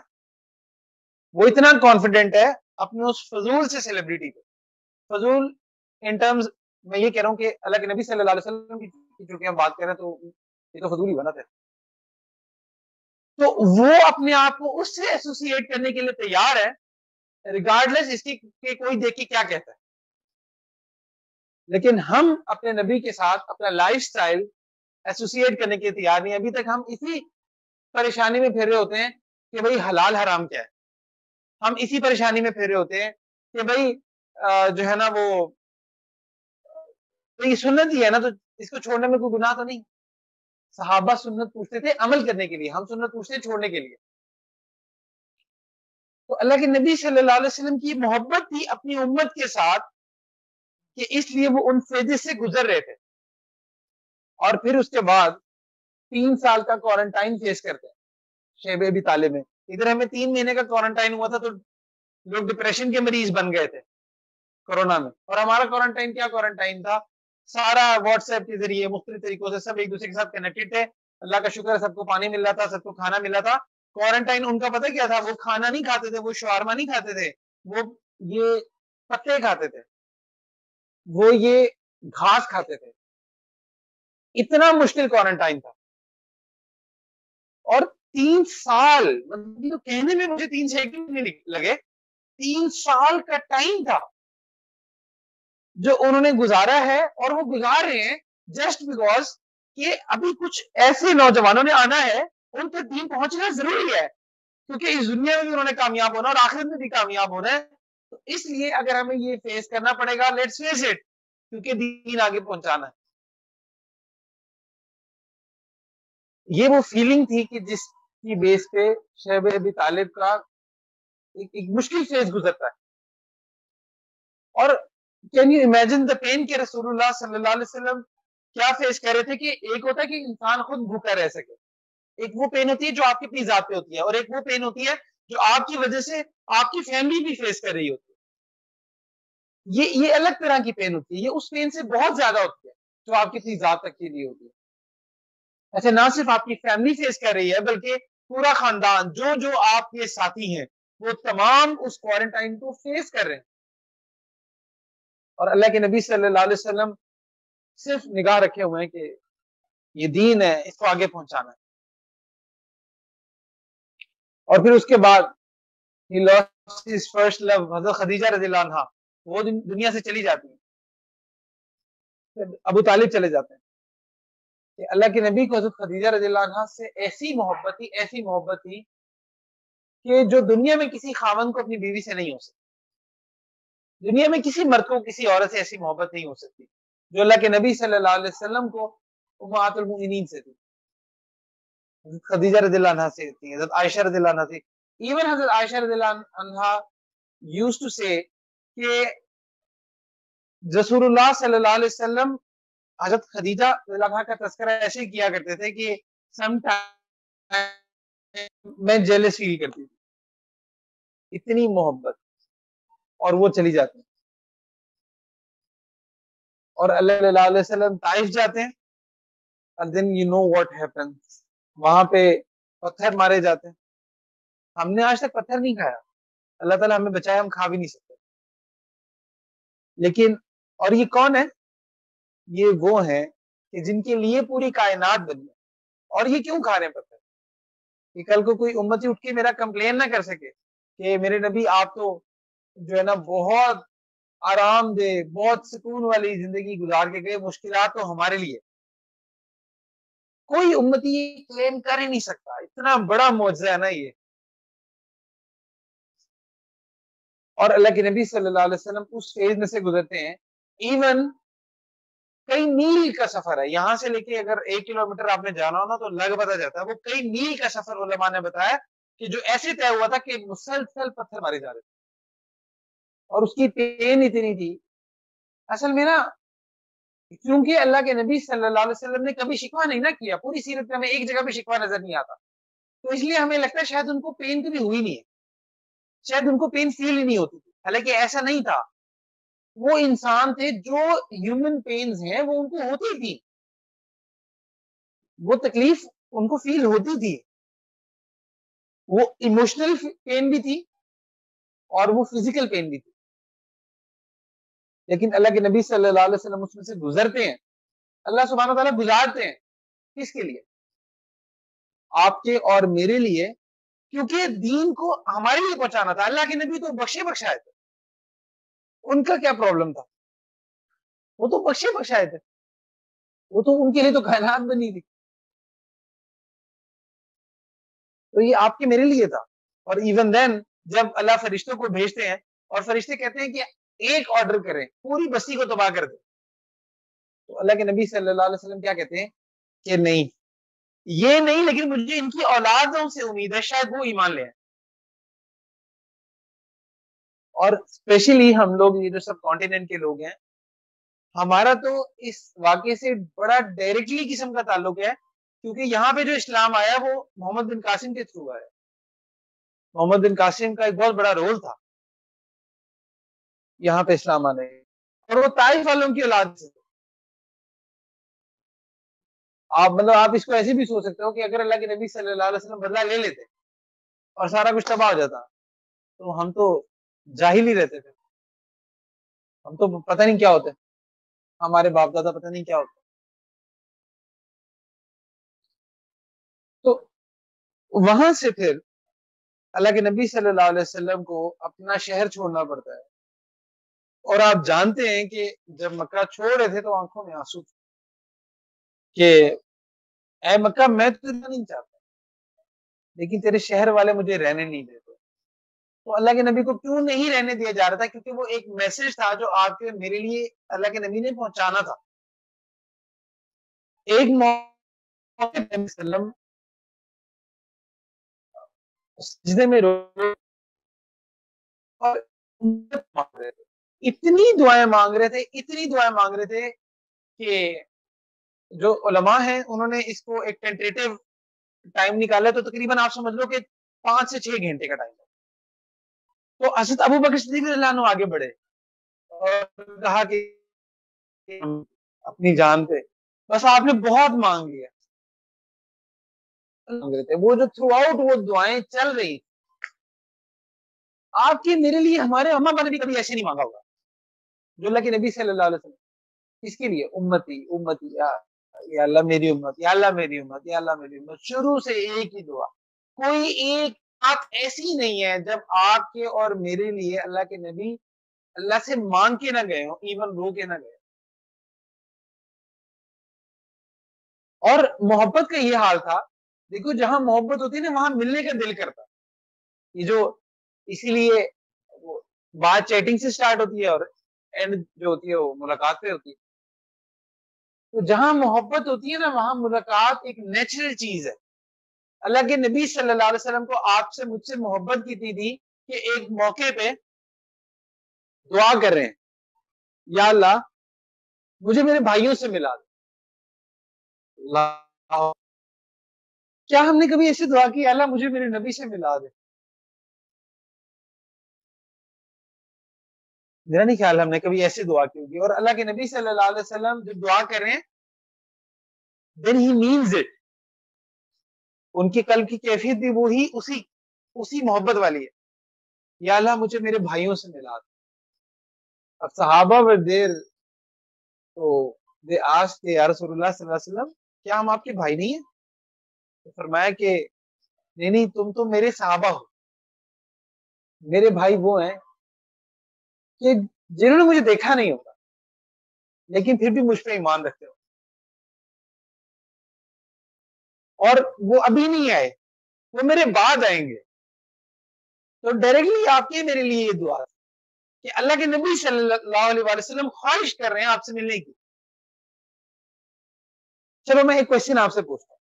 وہ اتنا کانفیڈنٹ ہے اپنے اس فضول سے سیلیبریٹی پہ، فضول ان ٹرمز میں یہ کہہ رہا ہوں کہ اللہ کے نبی صلی اللہ علیہ وسلم کی چونکہ ہم بات کر رہے ہیں تو یہ تو فضول ہی بنا تھا، تو وہ اپنے آپ کو اس سے ایسوسیٹ کرنے کے لیے تیار ہے ریگارڈلیس اس کی کہ کوئی دیکھ کے کیا کہتا ہے۔ لیکن ہم اپنے نبی کے ساتھ اپنا لائف سٹائل ایسوسیٹ کرنے کے تیار نہیں، ابھی تک ہم اسی پریشانی میں پھر رہے ہوتے ہیں کہ بھائی حلال حرام کیا ہے، ہم اسی پریشانی میں پھر رہے ہوتے ہیں کہ بھائی جو ہے نا وہ یہ سنت ہی ہے نا تو اس کو چھوڑنے میں کوئی گناہ تو نہیں۔ صحابہ سنت پوچھتے تھے عمل کرنے کے لیے، ہم سنت پوچھتے ہیں چھوڑنے کے لیے۔ تو اللہ کے نبی صلی اللہ علیہ وسلم کی محبت تھی اپنی امت کے ساتھ کہ اس لیے وہ ان فیزز سے گزر رہے تھے، اور پھر اس کے بعد 3 سال کا کوارنٹائن فیس کرتے ہیں شیب ابی طالب میں. ادھر ہمیں 3 مہینے کا کوارنٹائن ہوا تھا تو لوگ ڈپریشن کے مریض بن گئے تھے کورونا میں, اور ہمارا کوارنٹائن کیا کوارنٹائن تھا, سارا واٹس ایپ کے ذریعے مختلف طریقوں سے سب ایک دوسرے کے ساتھ کنیکٹڈ تھے. اللہ کا شکر ہے سب کو پانی مل رہا تھا, سب کو کھانا مل رہا تھا. کوارنٹائن ان کا پتہ کیا تھا, وہ کھانا نہیں کھاتے تھے, وہ شاورما نہیں کھاتے تھے, وہ یہ پتے کھاتے تھے, وہ یہ گھاس کھاتے تھے. اتنا مشکل کوارنٹائن تھا. اور 3 سال, مطلب کہنے میں مجھے 3 سیکنڈ نہیں لگے, 3 سال کا ٹائم تھا جو انہوں نے گزارا ہے, اور وہ گزار رہے ہیں جسٹ بیکاز کہ ابھی کچھ ایسے نوجوانوں نے آنا ہے, ان تک دین پہنچنا ضروری ہے, کیونکہ اس دنیا میں بھی انہوں نے کامیاب ہونا اور آخرت میں بھی کامیاب ہونا ہے. تو اس لیے اگر ہمیں یہ فیس کرنا پڑے گا, لیٹس فیس اٹ, کیونکہ دین آگے پہنچانا ہے. یہ وہ فیلنگ تھی کہ جس کی بیس پہ شیب ابی طالب کا ایک مشکل فیز گزرتا ہے. اور can you imagine the pain کہ رسول اللہ صلی اللہ علیہ وسلم کیا فیس کر رہے تھے, کہ ایک ہوتا ہے کہ انسان خود بھوکا رہ سکے, ایک وہ پین ہوتی ہے جو آپ کی اپنی ذات پہ ہوتی ہے, اور ایک وہ پین ہوتی ہے جو آپ کی وجہ سے آپ کی فیملی بھی فیس کر رہی ہوتی ہے. یہ الگ طرح کی پین ہوتی ہے, یہ اس پین سے بہت زیادہ ہوتی ہے جو آپ کی اپنی ذات تک کے لیے ہوتی ہے. اچھا, نہ صرف آپ کی فیملی فیس کر رہی ہے بلکہ پورا خاندان, جو آپ کے ساتھی ہیں وہ تمام اس کوارنٹائن کو فیس کر رہے ہیں. اور اللہ کے نبی صلی اللہ علیہ وسلم صرف نگاہ رکھے ہوئے ہیں کہ یہ دین ہے, اس کو آگے پہنچانا ہے. اور پھر اس کے بعد he lost his first love, حضرت خدیجہ رضی اللہ عنہا, وہ دنیا سے چلی جاتی ہیں, ابو طالب چلے جاتے ہیں. کہ اللہ کے نبی کو حضرت خدیجہ رضی اللہ عنہا سے ایسی محبت تھی کہ جو دنیا میں کسی خاوند کو اپنی بیوی سے نہیں ہو سکتی, دنیا میں کسی مرد کو کسی عورت سے ایسی محبت نہیں ہو سکتی جو اللہ کے نبی صلی اللہ علیہ وسلم کو امہات المؤمنین سے تھی. حضرت خدیجہ رضی اللہ عنہا سے تھی, حضرت عائشہ رضی اللہ عنہا سے. ایون حضرت عائشہ رضی اللہ عنہا used to say کہ رسول اللہ صلی اللہ علیہ وسلم حضرت خدیجہ رضی اللہ عنہا کا تذکرہ ایسے کیا کرتے تھے کہ سم ٹائم میں جیلس فیل کرتی تھی, اتنی محبت. اور وہ چلی جاتی ہیں, اور اللہ علیہ وسلم طائف جاتے ہیں, and then you know what happens, وہاں پہ پتھر مارے جاتے ہیں. ہم نے آج تک پتھر نہیں کھایا, اللہ تعالیٰ ہمیں بچائے, ہم کھا بھی نہیں سکتے. لیکن اور یہ کون ہے, یہ وہ ہیں کہ جن کے لیے پوری کائنات بنی ہے. اور یہ کیوں کھا رہے ہیں پتھر, کہ کل کو کوئی امتی اٹھ کے میرا کمپلین نہ کر سکے کہ میرے نبی آپ تو جو ہے نا بہت آرام دہ, بہت سکون والی زندگی گزار کے گئے, مشکلات تو ہمارے لیے. کوئی امتی کلیم کر ہی نہیں سکتا, اتنا بڑا معجزہ ہے نا یہ. اور اللہ کے نبی صلی اللہ علیہ وسلم اس فیز میں سے گزرتے ہیں, ایون کئی میل کا سفر ہے, یہاں سے لے کے اگر 1 کلومیٹر آپ نے جانا ہونا تو لگ پتا جاتا ہے, وہ کئی میل کا سفر علماء نے بتایا کہ جو ایسے طے ہوا تھا کہ مسلسل پتھر مارے جا رہے تھے, اور اس کی پین اتنی تھی. اصل میں نا, کیونکہ اللہ کے نبی صلی اللہ علیہ وسلم نے کبھی شکوہ نہیں نہ کیا, پوری سیرت میں ہمیں ایک جگہ پہ شکوہ نظر نہیں آتا, تو اس لیے ہمیں لگتا ہے شاید ان کو پین کبھی ہوئی نہیں ہے, شاید ان کو پین فیل ہی نہیں ہوتی تھی. حالانکہ ایسا نہیں تھا, وہ انسان تھے جو ہیومن پینز ہیں وہ ان کو ہوتی تھی, وہ تکلیف ان کو فیل ہوتی تھی, وہ ایموشنل پین بھی تھی اور وہ فزیکل پین بھی تھی. لیکن اللہ کے نبی صلی اللہ علیہ وسلم اس میں سے گزرتے ہیں, اللہ سبحانہ وتعالیٰ گزارتے ہیں. کس کے لیے, آپ کے اور میرے لیے, کیونکہ دین کو ہمارے لیے پہنچانا تھا. اللہ کے نبی تو بخشے بخشائے تھے, ان کا کیا پرابلم تھا, وہ تو بخشے بخشائے تھے, وہ تو ان کے لیے تو کائنات بنی تھی. تو یہ آپ کے میرے لیے تھا. اور ایون دین جب اللہ فرشتوں کو بھیجتے ہیں اور فرشتے کہتے ہیں کہ ایک آرڈر کریں, پوری بستی کو تباہ کر دیں, تو اللہ کے نبی صلی اللہ علیہ وسلم کیا کہتے ہیں کہ نہیں, یہ نہیں, لیکن مجھے ان کی اولادوں سے امید ہے, شاید وہ ایمان لے آئیں. اور اسپیشلی ہم لوگ یہ جو سب کانٹیننٹ کے لوگ ہیں, ہمارا تو اس واقعے سے بڑا ڈائریکٹلی قسم کا تعلق ہے, کیونکہ یہاں پہ جو اسلام آیا وہ محمد بن قاسم کے تھرو آیا. محمد بن قاسم کا ایک بہت بڑا رول تھا یہاں پہ اسلام آنے، اور وہ طائف والوں کی اولاد سے. آپ مطلب آپ اس کو ایسے بھی سوچ سکتے ہو کہ اگر اللہ کے نبی صلی اللہ علیہ وسلم بدلہ لے لیتے اور سارا کچھ تباہ ہو جاتا تو ہم تو جاہل ہی رہتے تھے، ہم تو پتہ نہیں کیا ہوتے، ہمارے باپ دادا پتہ نہیں کیا ہوتے. تو وہاں سے پھر اللہ کے نبی صلی اللہ علیہ وسلم کو اپنا شہر چھوڑنا پڑتا ہے. اور آپ جانتے ہیں کہ جب مکہ چھوڑ رہے تھے تو آنکھوں میں آنسو تھے کہ اے مکہ میں تو نہیں چاہتا لیکن تیرے شہر والے مجھے رہنے نہیں دیتے. تو اللہ کے نبی کو کیوں نہیں رہنے دیا جا رہا تھا؟ کیونکہ وہ ایک میسج تھا جو آپ کے میرے لیے اللہ کے نبی نے پہنچانا تھا. ایک وسلم سجدے میں اور اتنی دعائیں مانگ رہے تھے کہ جو علماء ہیں انہوں نے اس کو ایک ٹینٹیٹیو ٹائم نکالا تو تقریباً آپ سمجھ لو کہ 5 سے 6 گھنٹے کا ٹائم. تو حضرت ابو بکر صدیق رضی اللہ عنہ آگے بڑھے اور کہا کہ اپنی جان پہ بس آپ نے بہت مانگ لیا. وہ جو تھرو آؤٹ وہ دعائیں چل رہی آپ کے میرے لیے، ہمارے اما ابا نے بھی کبھی ایسے نہیں مانگا ہوگا جو اللہ کے نبی صلی اللہ علیہ وسلم. اس کے لیے امتی امتی یا اللہ میری امت، یا اللہ میری امت، یا اللہ میری امت، شروع سے ایک ہی دعا. کوئی ایک بات ایسی نہیں ہے جب آپ کے اور میرے لیے اللہ کے نبی اللہ سے مانگ کے نہ گئے ہوں، ایون رو کے نہ گئے. اور محبت کا یہ حال تھا. دیکھو جہاں محبت ہوتی ہے نا وہاں ملنے کا دل کرتا. یہ جو اسی لیے بات چیٹنگ سے سٹارٹ ہوتی ہے اور اینڈ جو ہوتی ہے وہ ملاقات پہ ہوتی ہے. تو جہاں محبت ہوتی ہے نا وہاں ملاقات ایک نیچرل چیز ہے. اللہ کے نبی صلی اللہ علیہ وسلم کو آپ سے مجھ سے محبت کی تھی کہ ایک موقع پہ دعا کر رہے ہیں یا اللہ مجھے میرے بھائیوں سے ملا دے. کیا ہم نے کبھی ایسی دعا کی اللہ مجھے میرے نبی سے ملا دے؟ میرا نہیں خیال ہم نے کبھی ایسی دعا کی ہوگی. اور اللہ کے نبی صلی اللہ علیہ وسلم جب دعا کر رہے ہیں then he means it. ان کی قلب کی کیفیت بھی وہی اسی محبت والی ہے. یا اللہ مجھے میرے بھائیوں سے ملا دے. اب صحابہ were there تو they asked کہ یا رسول اللہ صلی اللہ علیہ وسلم کیا ہم آپ کے بھائی نہیں ہیں؟ تو فرمایا کہ نہیں تم تو میرے صحابہ ہو. میرے بھائی وہ ہیں کہ جنہوں نے مجھے دیکھا نہیں ہوگا لیکن پھر بھی مجھ پہ ایمان رکھتے ہو، اور وہ ابھی نہیں آئے، وہ میرے بعد آئیں گے. تو ڈائریکٹلی آپ کے میرے لیے یہ دعا کہ اللہ کے نبی صلی اللہ علیہ وسلم خواہش کر رہے ہیں آپ سے ملنے کی. چلو میں ایک کوشچن آپ سے پوچھتا ہوں.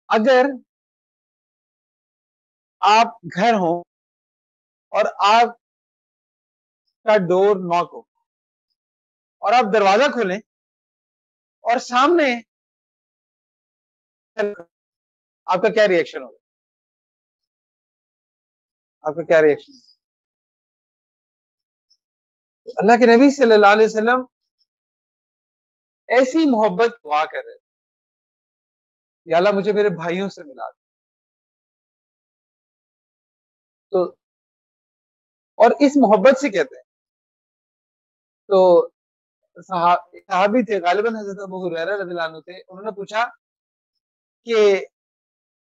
اگر آپ گھر ہوں اور آپ کا ڈور ناک ہو اور آپ دروازہ کھولیں اور سامنے آپ کا کیا ریئیکشن ہوگا؟ آپ کا کیا ریئیکشن؟ اللہ کے نبی صلی اللہ علیہ وسلم ایسی محبت دعا کر رہے تھے یا اللہ مجھے میرے بھائیوں سے ملا دے. تو اور اس محبت سے کہتے ہیں. تو صحابی تھے غالباً حضرت ابو ہریرہ رضی اللہ عنہ تھے، انہوں نے پوچھا کہ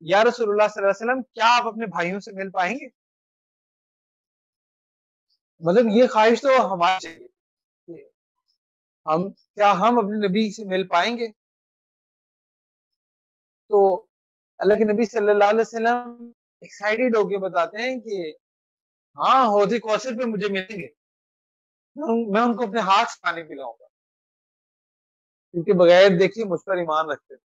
یا رسول اللہ صلی اللہ علیہ وسلم کیا آپ اپنے بھائیوں سے مل پائیں گے؟ مطلب یہ خواہش تو ہماری چاہیے کہ ہم اپنے نبی سے مل پائیں گے. تو اللہ کے نبی صلی اللہ علیہ وسلم ایکسائٹیڈ ہو کے بتاتے ہیں کہ ہاں حوض کوثر پہ مجھے ملیں گے، میں ان کو اپنے ہاتھ سے پانی پلاؤں گا، کیونکہ بغیر دیکھے مجھ پر ایمان رکھتے تھے.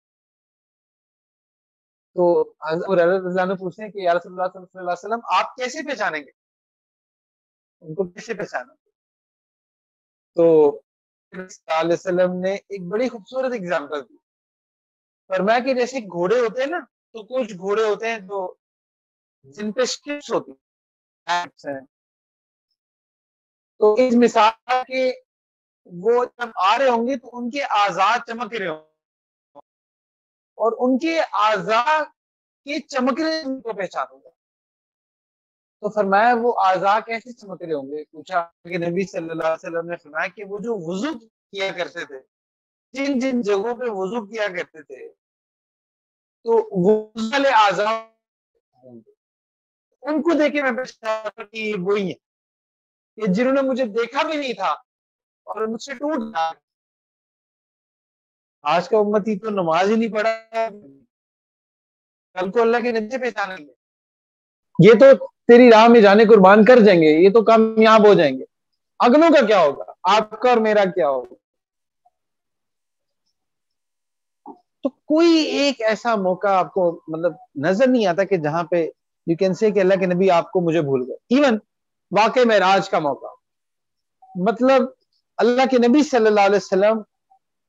تو حضرت پوچھتے ہیں کہ یا رسول اللہ صلی اللہ علیہ وسلم آپ کیسے پہچانیں گے، ان کو کیسے پہچانا؟ تو صلی اللہ علیہ وسلم نے ایک بڑی خوبصورت اگزامپل دی فرمایا کہ جیسے گھوڑے ہوتے ہیں نا، تو کچھ گھوڑے ہوتے ہیں جو جن پہ اسٹرپس ہوتی ہیں، تو اس مثال کے وہ جب آ رہے ہوں گے تو ان کے اعضاء چمک رہے ہوں، اور ان کے اعضاء کے چمکنے کو پہچان ہوگا. تو فرمایا وہ اعضاء کیسے چمک رہے ہوں گے؟ پوچھا کہ نبی صلی اللہ علیہ وسلم نے فرمایا کہ وہ جو وضو کیا کرتے تھے، جن جن جگہوں پہ وضو کیا کرتے تھے، تو وضو والے اعضاء ہوں گے. ان کو دیکھ کے میں پہچانا کہ وہی ہیں کہ جنہوں نے مجھے دیکھا بھی نہیں تھا اور مجھ سے ٹوٹ گیا. آج کا امتی تو نماز ہی نہیں پڑھا، کل کو اللہ کے نبی سے پہچانیں گے. یہ تو تیری راہ میں جانے قربان کر جائیں گے، یہ تو کامیاب ہو جائیں گے. اگلوں کا کیا ہوگا؟ آپ کا اور میرا کیا ہوگا؟ تو کوئی ایک ایسا موقع آپ کو مطلب نظر نہیں آتا کہ جہاں پہ یو کین سے کہ اللہ کے نبی آپ کو مجھے بھول گئے. ایون واقع معراج کا موقع، مطلب اللہ کے نبی صلی اللہ علیہ وسلم،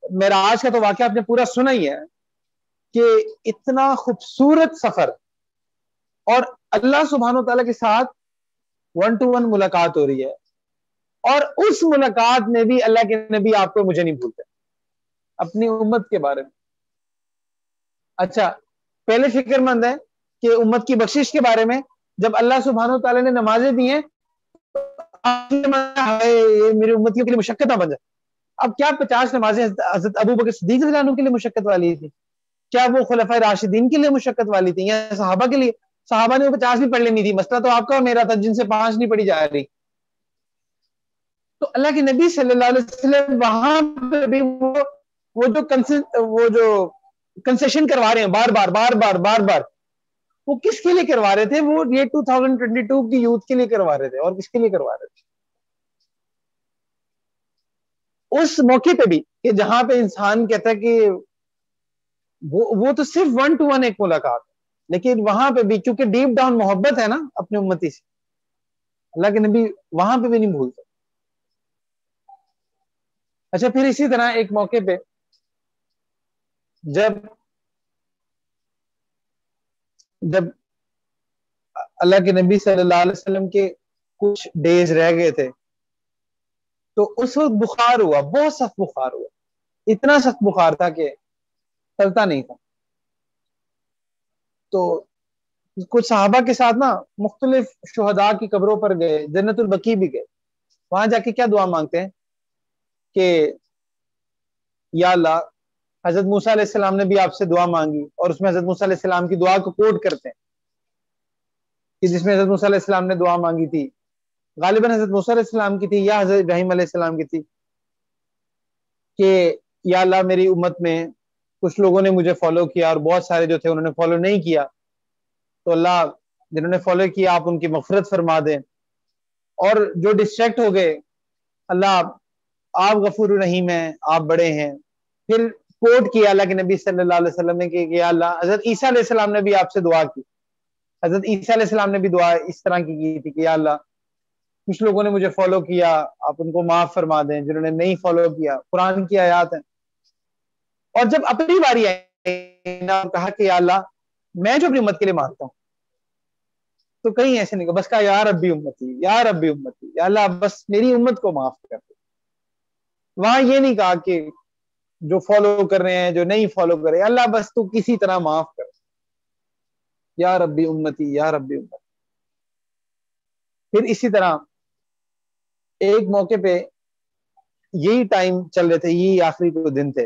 معراج کا تو واقعہ آپ نے پورا سنا ہی ہے کہ اتنا خوبصورت سفر، اور اللہ سبحانہ وتعالی کے ساتھ 1 to 1 ملاقات ہو رہی ہے، اور اس ملاقات میں بھی اللہ کے نبی آپ کو مجھے نہیں بھولتے اپنی امت کے بارے میں. اچھا، پہلے فکر مند ہے کہ امت کی بخشش کے بارے میں. جب اللہ سبحانہ وتعالی نے نمازیں دی ہیں میری امتیوں کے لیے مشقت نہ بن جائے. اب کیا 50 نمازیں حضرت ابو بکر صدیق رضی اللہ عنہ کے لیے مشقت والی تھی؟ کیا وہ خلفائے راشدین کے لیے مشقت والی تھی یا صحابہ کے لیے؟ صحابہ نے 50 بھی پڑھ لینی تھی، مسئلہ تو آپ کا اور میرا تھا جن سے 5 نہیں پڑھی جا رہی. تو اللہ کے نبی صلی اللہ علیہ وسلم وہاں پہ بھی وہ جو کنسیشن کروا رہے ہیں بار بار بار بار بار بار، وہ کس کے لیے کروا رہے تھے؟ وہ یہ 2022 کی یوتھ کے لیے کروا رہے تھے، اور کس کے لیے کروا رہے تھے؟ اس موقع پہ بھی کہ جہاں پہ انسان کہتا ہے کہ وہ تو صرف 1 to 1 ایک ملاقات ہے، لیکن وہاں پہ بھی کیونکہ ڈیپ ڈاؤن محبت ہے نا اپنی امتی سے، اللہ کے نبی وہاں پہ بھی نہیں بھولتے. اچھا، پھر اسی طرح ایک موقع پہ جب اللہ کے نبی صلی اللہ علیہ وسلم کے کچھ ڈیز رہ گئے تھے، تو اس وقت بخار ہوا، بہت سخت بخار ہوا، اتنا سخت بخار تھا کہ چلتا نہیں تھا. تو کچھ صحابہ کے ساتھ نا مختلف شہداء کی قبروں پر گئے، جنت البقیع بھی گئے. وہاں جا کے کیا دعا مانگتے ہیں کہ یا اللہ، حضرت موسیٰ علیہ السلام نے بھی آپ سے دعا مانگی، اور اس میں حضرت موسیٰ علیہ السلام کی دعا کو کوٹ کرتے ہیں کہ جس میں حضرت موسیٰ علیہ السلام نے دعا مانگی تھی، غالباً حضرت موسیٰ علیہ السلام کی تھی یا حضرت ابراہیم علیہ السلام کی تھی، کہ یا اللہ میری امت میں کچھ لوگوں نے مجھے فالو کیا اور بہت سارے جو تھے انہوں نے فالو نہیں کیا، تو اللہ جنہوں نے فالو کیا آپ ان کی مغفرت فرما دیں، اور جو ڈسٹریکٹ ہو گئے اللہ آپ غفور الرحیم ہیں، آپ بڑے ہیں. پھر کوٹ کیا اللہ کے نبی صلی اللہ علیہ وسلم نے کہ یا اللہ، حضرت عیسیٰ علیہ السلام نے بھی آپ سے دعا کی، حضرت عیسیٰ علیہ السلام نے بھی دعا اس طرح کی تھی کہ یا اللہ کچھ لوگوں نے مجھے فالو کیا، آپ ان کو معاف فرما دیں، جنہوں نے نہیں فالو کیا. قرآن کی آیات ہیں. اور جب اپنی باری آئی کہا کہ یا اللہ میں جو اپنی امت کے لیے مانگتا ہوں، تو کہیں ایسے نہیں کہا، بس کہا یا ربی امتی یا ربی امتی، یا اللہ بس میری امت کو معاف کر دے. وہاں یہ نہیں کہا کہ جو فالو کر رہے ہیں جو نہیں فالو کر رہے، اللہ بس تو کسی طرح معاف کر، یا ربی امتی یا ربی امتی. پھر اسی طرح ایک موقع پہ یہی ٹائم چل رہے تھے، یہی آخری کو دن تھے،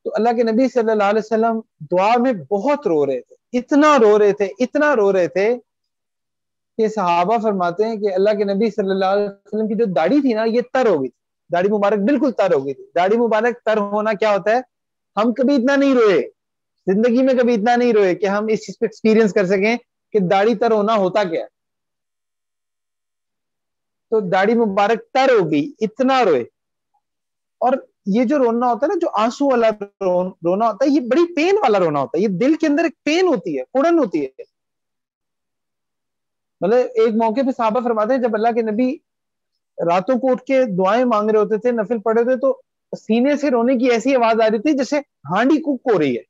تو اللہ کے نبی صلی اللہ علیہ وسلم دعا میں بہت رو رہے تھے، اتنا رو رہے تھے اتنا رو رہے تھے کہ صحابہ فرماتے ہیں کہ اللہ کے نبی صلی اللہ علیہ وسلم کی جو داڑھی تھی نا یہ تر ہو گئی تھی، داڑھی مبارک بالکل تر ہو گئی تھی. داڑھی مبارک تر ہونا کیا ہوتا ہے؟ ہم کبھی اتنا نہیں روئے زندگی میں، کبھی اتنا نہیں روئے کہ ہم اس چیز پہ ایکسپیرینس کر سکیں کہ داڑھی تر ہونا ہوتا کیا ہے. تو داڑھی مبارک تر ہو گئی، اتنا روئے. اور یہ جو رونا ہوتا ہے نا، جو آنسو والا رونا ہوتا ہے، یہ بڑی پین والا رونا ہوتا ہے، یہ دل کے اندر ایک پین ہوتی ہے، پڑن ہوتی ہے. مطلب ایک موقع پہ صحابہ فرماتے ہیں جب اللہ کے نبی راتوں کو اٹھ کے دعائیں مانگ رہے ہوتے تھے، نفل پڑھے ہوتے، تو سینے سے رونے کی ایسی آواز آ رہی تھی جیسے ہانڈی کوک ہو رہی ہے.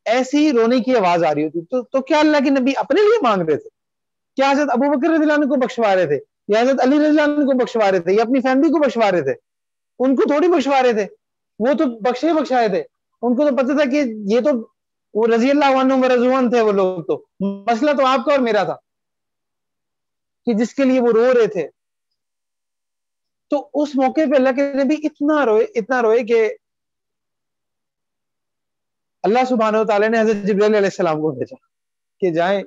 ایسی ہی رونے کی آواز آ رہی ہوتی تو کیا اللہ کے نبی اپنے لیے مانگ رہے تھے؟ کیا حضرت ابو بکر رضی اللہ عنہ کو بخشوا رہے تھے یا حضرت علی رضی اللہ عنہ کو بخشوا رہے تھے یا اپنی فیملی کو بخشوا رہے تھے؟ ان کو تھوڑی بخشوا رہے تھے، وہ تو بخشائے تھے. ان کو تو پتہ تھا کہ یہ تو وہ رضی اللہ عنہ ورضوان تھے، وہ لوگ تو مسئلہ تو آپ کا اور میرا تھا کہ جس کے لیے وہ رو رہے تھے. تو اس موقع پہ اللہ کے نبی اتنا روئے کہ اللہ سبحانہ وتعالی نے حضرت جبرائیل علیہ السلام کو بھیجا کہ جائیں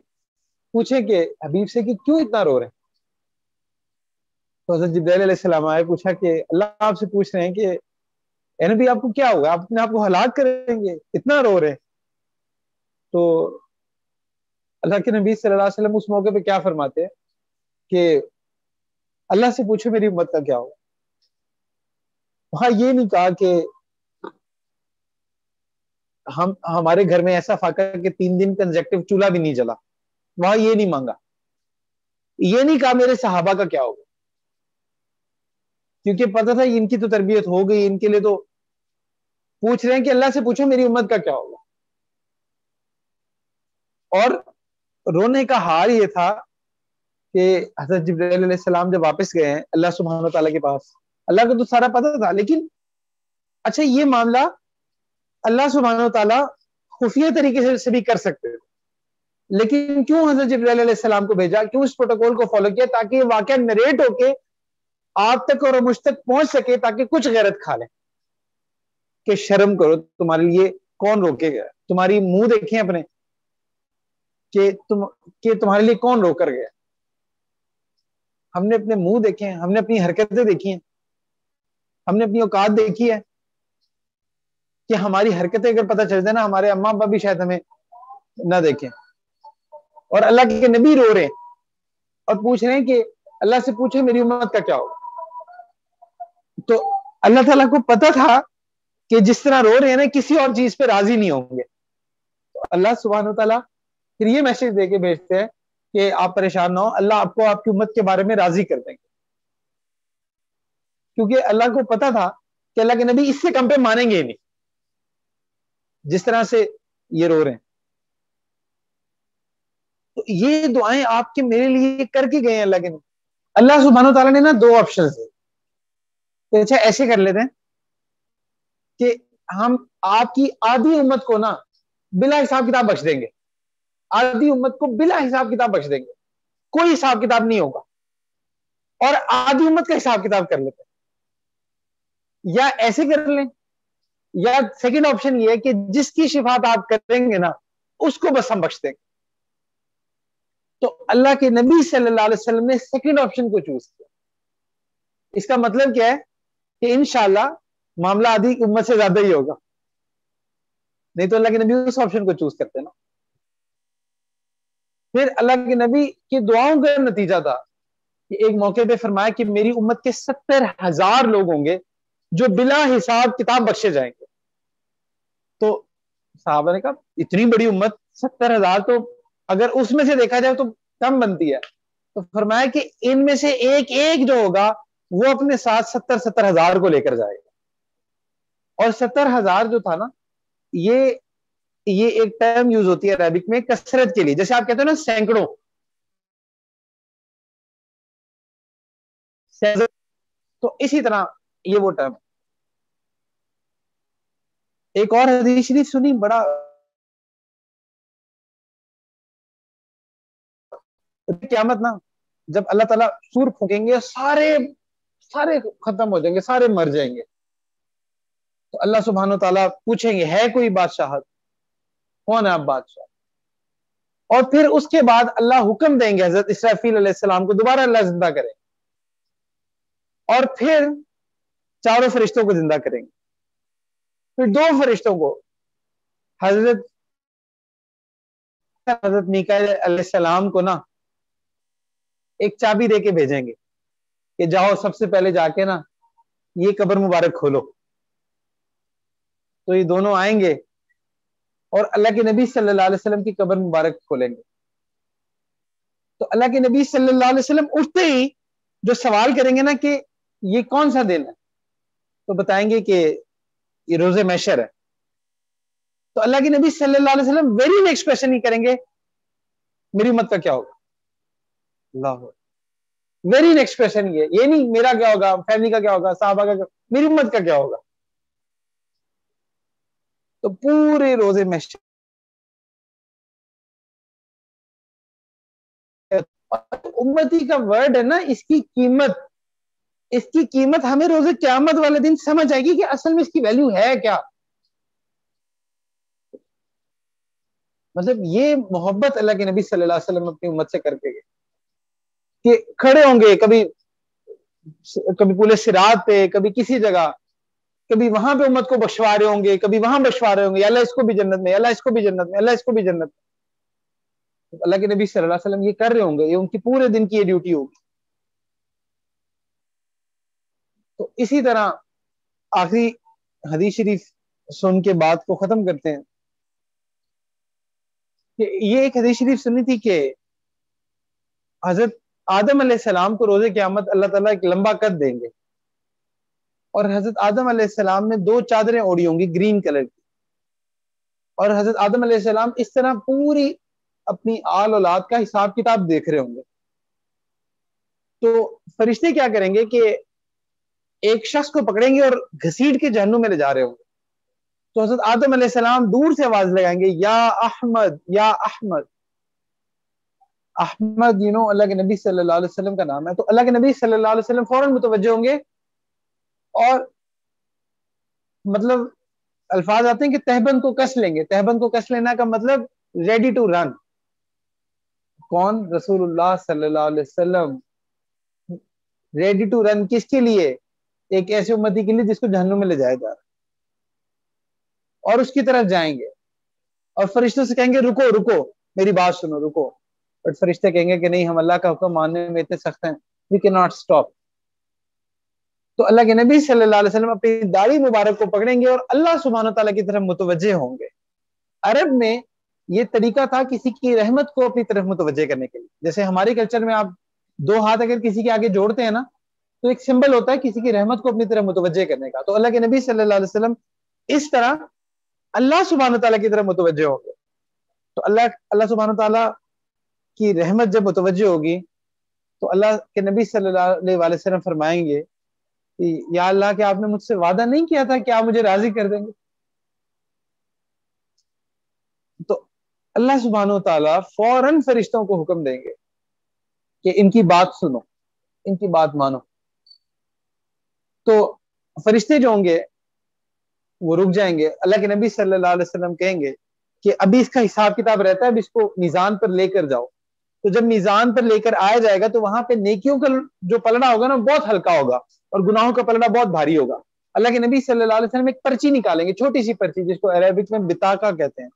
پوچھیں کہ حبیب سے کہ کیوں اتنا رو رہے ہیں. تو حضرت جبرائیل علیہ السلام آئے، پوچھا کہ اللہ آپ سے پوچھ رہے ہیں کہ اے نبی آپ کو کیا ہوگا، آپ اپنے آپ کو ہلاک کریں گے، اتنا رو رہے ہیں. تو اللہ کے نبی صلی اللہ علیہ وسلم اس موقع پہ کیا فرماتے ہیں کہ اللہ سے پوچھو میری امت کا کیا ہوگا. وہاں یہ نہیں کہا کہ ہمارے گھر میں ایسا فاقہ کہ 3 دن کنزیکٹیو چولہا بھی نہیں جلا، وہاں یہ نہیں مانگا. یہ نہیں کہا میرے صحابہ کا کیا ہوگا، کیونکہ پتہ تھا ان کی تو تربیت ہو گئی، ان کے لیے تو پوچھ رہے ہیں کہ اللہ سے پوچھو میری امت کا کیا ہوگا. اور رونے کا حال یہ تھا کہ حضرت جبرائیل علیہ السلام جب واپس گئے ہیں اللہ سبحانہ وتعالی کے پاس، اللہ کو تو سارا پتہ تھا، لیکن اچھا یہ معاملہ اللہ سبحانہ وتعالی خفیہ طریقے سے بھی کر سکتے تھے، لیکن کیوں حضرت جبرائیل علیہ السلام کو بھیجا، کیوں اس پروٹوکول کو فالو کیا، تاکہ یہ واقعہ نریٹ ہو کے آپ تک اور مجھ تک پہنچ سکے، تاکہ کچھ غیرت کھا لیں کہ شرم کرو، تمہارے لیے کون روکے گا، تمہاری منہ دیکھیں اپنے کہ تمہارے لیے کون رو کر گیا. ہم نے اپنے منہ دیکھے ہیں، ہم نے اپنی حرکتیں دیکھی ہیں، ہم نے اپنی اوقات دیکھی ہے کہ ہماری حرکتیں اگر پتہ چل جائے نا، ہمارے اماں ابا بھی شاید ہمیں نہ دیکھیں. اور اللہ کے نبی رو رہے ہیں اور پوچھ رہے ہیں کہ اللہ سے پوچھے میری امت کا کیا ہوگا. تو اللہ تعالیٰ کو پتہ تھا کہ جس طرح رو رہے ہیں نا کسی اور چیز پہ راضی نہیں ہوں گے. تو اللہ سبحانہ وتعالیٰ پھر یہ میسج دے کے بھیجتے ہیں کہ آپ پریشان نہ ہو، اللہ آپ کو آپ کی امت کے بارے میں راضی کر دیں گے. کیونکہ اللہ کو پتا تھا کہ اللہ کے نبی اس سے کم پہ مانیں گے ہی نہیں جس طرح سے یہ رو رہے ہیں. تو یہ دعائیں آپ کے میرے لیے کر کے گئے ہیں اللہ کے نبی. اللہ سبحانہ تعالیٰ نے نا 2 آپشنز دیے کہ اچھا ایسے کر لیتے ہیں کہ ہم آپ کی آدھی امت کو نا بلا حساب کتاب بخش دیں گے، آدھی امت کو بلا حساب کتاب بخش دیں گے، کوئی حساب کتاب نہیں ہوگا، اور آدھی امت کا حساب کتاب کر لیتے ہیں. یا ایسے کر لیں، یا سیکنڈ آپشن یہ ہے کہ جس کی شفاعت آپ کریں گے نا اس کو بس ہم بخش دیں گے. تو اللہ کے نبی صلی اللہ علیہ وسلم نے سیکنڈ آپشن کو چوز کیا. اس کا مطلب کیا ہے کہ انشاءاللہ معاملہ آدھی امت سے زیادہ ہی ہوگا، نہیں تو اللہ کے نبی اس آپشن کو چوز کرتے نا. پھر اللہ کے نبی کی دعاؤں کا نتیجہ تھا کہ ایک موقع پہ فرمایا کہ میری امت کے 70,000 لوگ ہوں گے جو بلا حساب کتاب بخشے جائیں گے. تو صحابہ نے کہا اتنی بڑی امت 70,000 تو اگر اس میں سے دیکھا جائے تو کم بنتی ہے. تو فرمایا کہ ان میں سے ایک ایک جو ہوگا وہ اپنے ساتھ 70,000 کو لے کر جائے گا. اور 70,000 جو تھا نا یہ ایک ٹرم یوز ہوتی ہے عربک میں کثرت کے لیے، جیسے آپ کہتے ہیں نا سینکڑوں، تو اسی طرح یہ وہ ٹرم. ایک اور حدیث شریف سنی، بڑا قیامت نا جب اللہ تعالیٰ سور پھونکیں گے سارے ختم ہو جائیں گے، سارے مر جائیں گے. تو اللہ سبحانہ تعالیٰ پوچھیں گے ہے کوئی بادشاہت، کون ہے آپ بادشاہ؟ اور پھر اس کے بعد اللہ حکم دیں گے حضرت اسرافیل علیہ السلام کو دوبارہ اللہ زندہ کرے، اور پھر 4 فرشتوں کو زندہ کریں گے. پھر 2 فرشتوں کو حضرت میکائیل علیہ السلام کو نا ایک چابی دے کے بھیجیں گے کہ جاؤ سب سے پہلے جا کے نا یہ قبر مبارک کھولو. تو یہ دونوں آئیں گے اور اللہ کے نبی صلی اللہ علیہ وسلم کی قبر مبارک کھولیں گے. تو اللہ کے نبی صلی اللہ علیہ وسلم اٹھتے ہی جو سوال کریں گے نا کہ یہ کون سا دن ہے، تو بتائیں گے کہ یہ روز محشر ہے. تو اللہ کے نبی صلی اللہ علیہ وسلم ویری نیکسٹ کوشچن ہی کریں گے میری امت کا کیا ہوگا. اللہ ویری نیکسٹ کوشچن یہ نہیں میرا کیا ہوگا, فیملی کا کیا ہوگا, صحابہ کا کیا, میری امت کا کیا ہوگا. تو پورے روزے میں امتی کا ورڈ ہے نا, اس کی قیمت ہمیں روزے قیامت والے دن سمجھ آئے گی کہ اصل میں اس کی ویلیو ہے کیا. مطلب یہ محبت اللہ کے نبی صلی اللہ علیہ وسلم اپنی امت سے کر کے گئے کہ کھڑے ہوں گے کبھی پورے صراط پہ, کبھی کسی جگہ, کبھی وہاں پہ امت کو بخشوا رہے ہوں گے, کبھی وہاں بخشوا رہے ہوں گے, اللہ اس کو بھی جنت میں, اللہ اس کو بھی جنت میں, اللہ اس کو بھی جنت میں. اللہ کے نبی صلی اللہ علیہ وسلم یہ کر رہے ہوں گے, یہ ان کی پورے دن کی یہ ڈیوٹی ہوگی. تو اسی طرح آخری حدیث شریف سن کے بات کو ختم کرتے ہیں کہ یہ ایک حدیث شریف سنی تھی کہ حضرت آدم علیہ السلام کو روز قیامت اللہ تعالیٰ ایک لمبا قد دیں گے, اور حضرت آدم علیہ السلام نے 2 چادریں اوڑھی ہوں گی گرین کلر کی, اور حضرت آدم علیہ السلام اس طرح پوری اپنی آل اولاد کا حساب کتاب دیکھ رہے ہوں گے. تو فرشتے کیا کریں گے کہ ایک شخص کو پکڑیں گے اور گھسیٹ کے جہنم میں لے جا رہے ہوں گے. تو حضرت آدم علیہ السلام دور سے آواز لگائیں گے, یا احمد یا احمد. احمد اللہ کے نبی صلی اللہ علیہ وسلم کا نام ہے. تو اللہ کے نبی صلی اللہ علیہ وسلم فوراً متوجہ ہوں گے, اور مطلب الفاظ آتے ہیں کہ تہبند کو کس لیں گے. تہبند کو کس لینا کا مطلب ریڈی ٹو رن. کون؟ رسول اللہ صلی اللہ علیہ وسلم ریڈی ٹو رن. کس کے لیے؟ ایک ایسے امتی کے لیے جس کو جہنم میں لے جایا جا رہا ہے, اور اس کی طرف جائیں گے اور فرشتوں سے کہیں گے رکو رکو میری بات سنو رکو. اور فرشتے کہیں گے کہ نہیں, ہم اللہ کا حکم ماننے میں اتنے سخت ہیں, وی کین ناٹ اسٹاپ. تو اللہ کے نبی صلی اللہ علیہ وسلم اپنی داڑھی مبارک کو پکڑیں گے اور اللہ سبحانہ تعالیٰ کی طرف متوجہ ہوں گے. عرب میں یہ طریقہ تھا کسی کی رحمت کو اپنی طرف متوجہ کرنے کے لیے. جیسے ہمارے کلچر میں آپ 2 ہاتھ اگر کسی کے آگے جوڑتے ہیں نا, تو ایک سمبل ہوتا ہے کسی کی رحمت کو اپنی طرف متوجہ کرنے کا. تو اللہ کے نبی صلی اللہ علیہ وسلم اس طرح اللہ سبحانہ تعالیٰ کی طرف متوجہ ہوں گے. تو اللہ سبحانہ تعالیٰ کی رحمت جب متوجہ ہوگی تو اللہ کے نبی صلی اللہ علیہ وسلم فرمائیں گے کہ یا اللہ, کہ آپ نے مجھ سے وعدہ نہیں کیا تھا کہ آپ مجھے راضی کر دیں گے. تو اللہ سبحانہ تعالیٰ فوراً فرشتوں کو حکم دیں گے کہ ان کی بات سنو, ان کی بات مانو. تو فرشتے جو ہوں گے وہ رک جائیں گے. اللہ کے نبی صلی اللہ علیہ وسلم کہیں گے کہ ابھی اس کا حساب کتاب رہتا ہے, اب اس کو میزان پر لے کر جاؤ. تو جب میزان پر لے کر آیا جائے گا تو وہاں پہ نیکیوں کا جو پلڑا ہوگا نا بہت ہلکا ہوگا, اور گناہوں کا پلڑا بہت بھاری ہوگا. اللہ کے نبی صلی اللہ علیہ وسلم ایک پرچی نکالیں گے, چھوٹی سی پرچی جس کو عربک میں بطاقہ کہتے ہیں,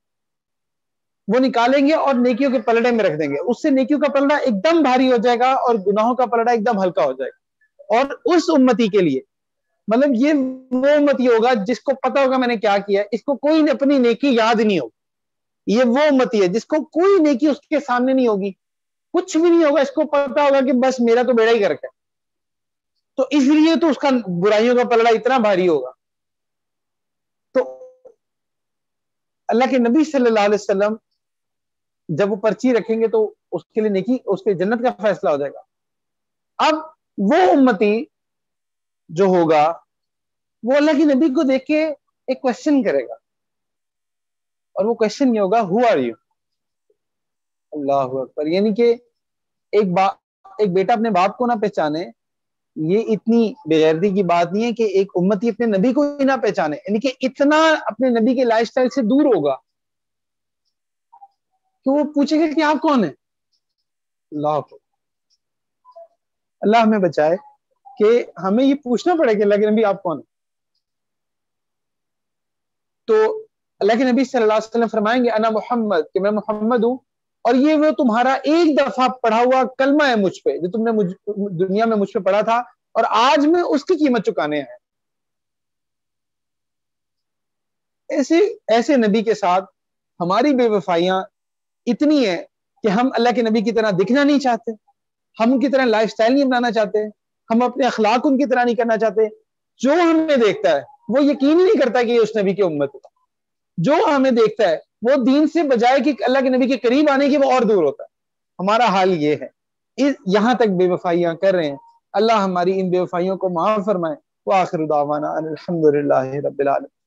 وہ نکالیں گے اور نیکیوں کے پلڑے میں رکھ دیں گے. اس سے نیکیوں کا پلڑا ایک دم بھاری ہو جائے گا اور گناہوں کا پلڑا ایک دم ہلکا ہو جائے گا. اور اس امتی کے لیے مطلب یہ وہ امتی ہوگا جس کو پتا ہوگا میں نے کیا کیا, اس کو کوئی اپنی نیکی یاد نہیں ہوگی. یہ وہ امتی ہے جس کو کوئی نیکی اس کے سامنے نہیں ہوگی, کچھ بھی نہیں ہوگا, اس کو پتا ہوگا کہ بس میرا تو بیڑا ہی گرک ہے. تو اس لیے تو اس کا برائیوں کا پلڑا اتنا بھاری ہوگا. تو اللہ کے نبی صلی اللہ علیہ وسلم جب وہ پرچی رکھیں گے تو اس کے لیے نیکی, اس کے جنت کا فیصلہ ہو جائے گا. اب وہ امتی جو ہوگا وہ اللہ کے نبی کو دیکھ کے ایک کوشچن کرے گا, اور وہ کوشچن یہ ہوگا ہو آر یو. اللہ اکبر. یعنی کہ ایک بیٹا اپنے باپ کو نہ پہچانے, یہ اتنی بےغیرتی کی بات نہیں ہے کہ ایک امتی اپنے نبی کو ہی نہ پہچانے, یعنی کہ اتنا اپنے نبی کے لائف سٹائل سے دور ہوگا کہ وہ پوچھے گا کہ آپ کون ہیں. اللہ ہمیں بچائے کہ ہمیں یہ پوچھنا پڑے کہ اللہ کے نبی آپ کون ہیں. تو اللہ کے نبی صلی اللہ علیہ وسلم فرمائیں گے انا محمد, کہ میں محمد ہوں, اور یہ وہ تمہارا ایک دفعہ پڑھا ہوا کلمہ ہے مجھ پہ, جو تم نے دنیا میں مجھ پہ پڑھا تھا, اور آج میں اس کی قیمت چکانے ہیں. ایسے نبی کے ساتھ ہماری بے وفائیاں اتنی ہیں کہ ہم اللہ کے نبی کی طرح دکھنا نہیں چاہتے, ہم ان کی طرح لائف سٹائل نہیں بنانا چاہتے, ہم اپنے اخلاق ان کی طرح نہیں کرنا چاہتے. جو ہمیں دیکھتا ہے وہ یقین نہیں کرتا کہ یہ اس نبی کی امت ہے. جو ہمیں دیکھتا ہے وہ دین سے بجائے کہ اللہ کے نبی کے قریب آنے کی وہ اور دور ہوتا ہے. ہمارا حال یہ ہے، یہاں تک بے وفائیاں کر رہے ہیں. اللہ ہماری ان بے وفائیوں کو معاف فرمائے. وآخر دعوانا ان الحمد للہ رب العالمین.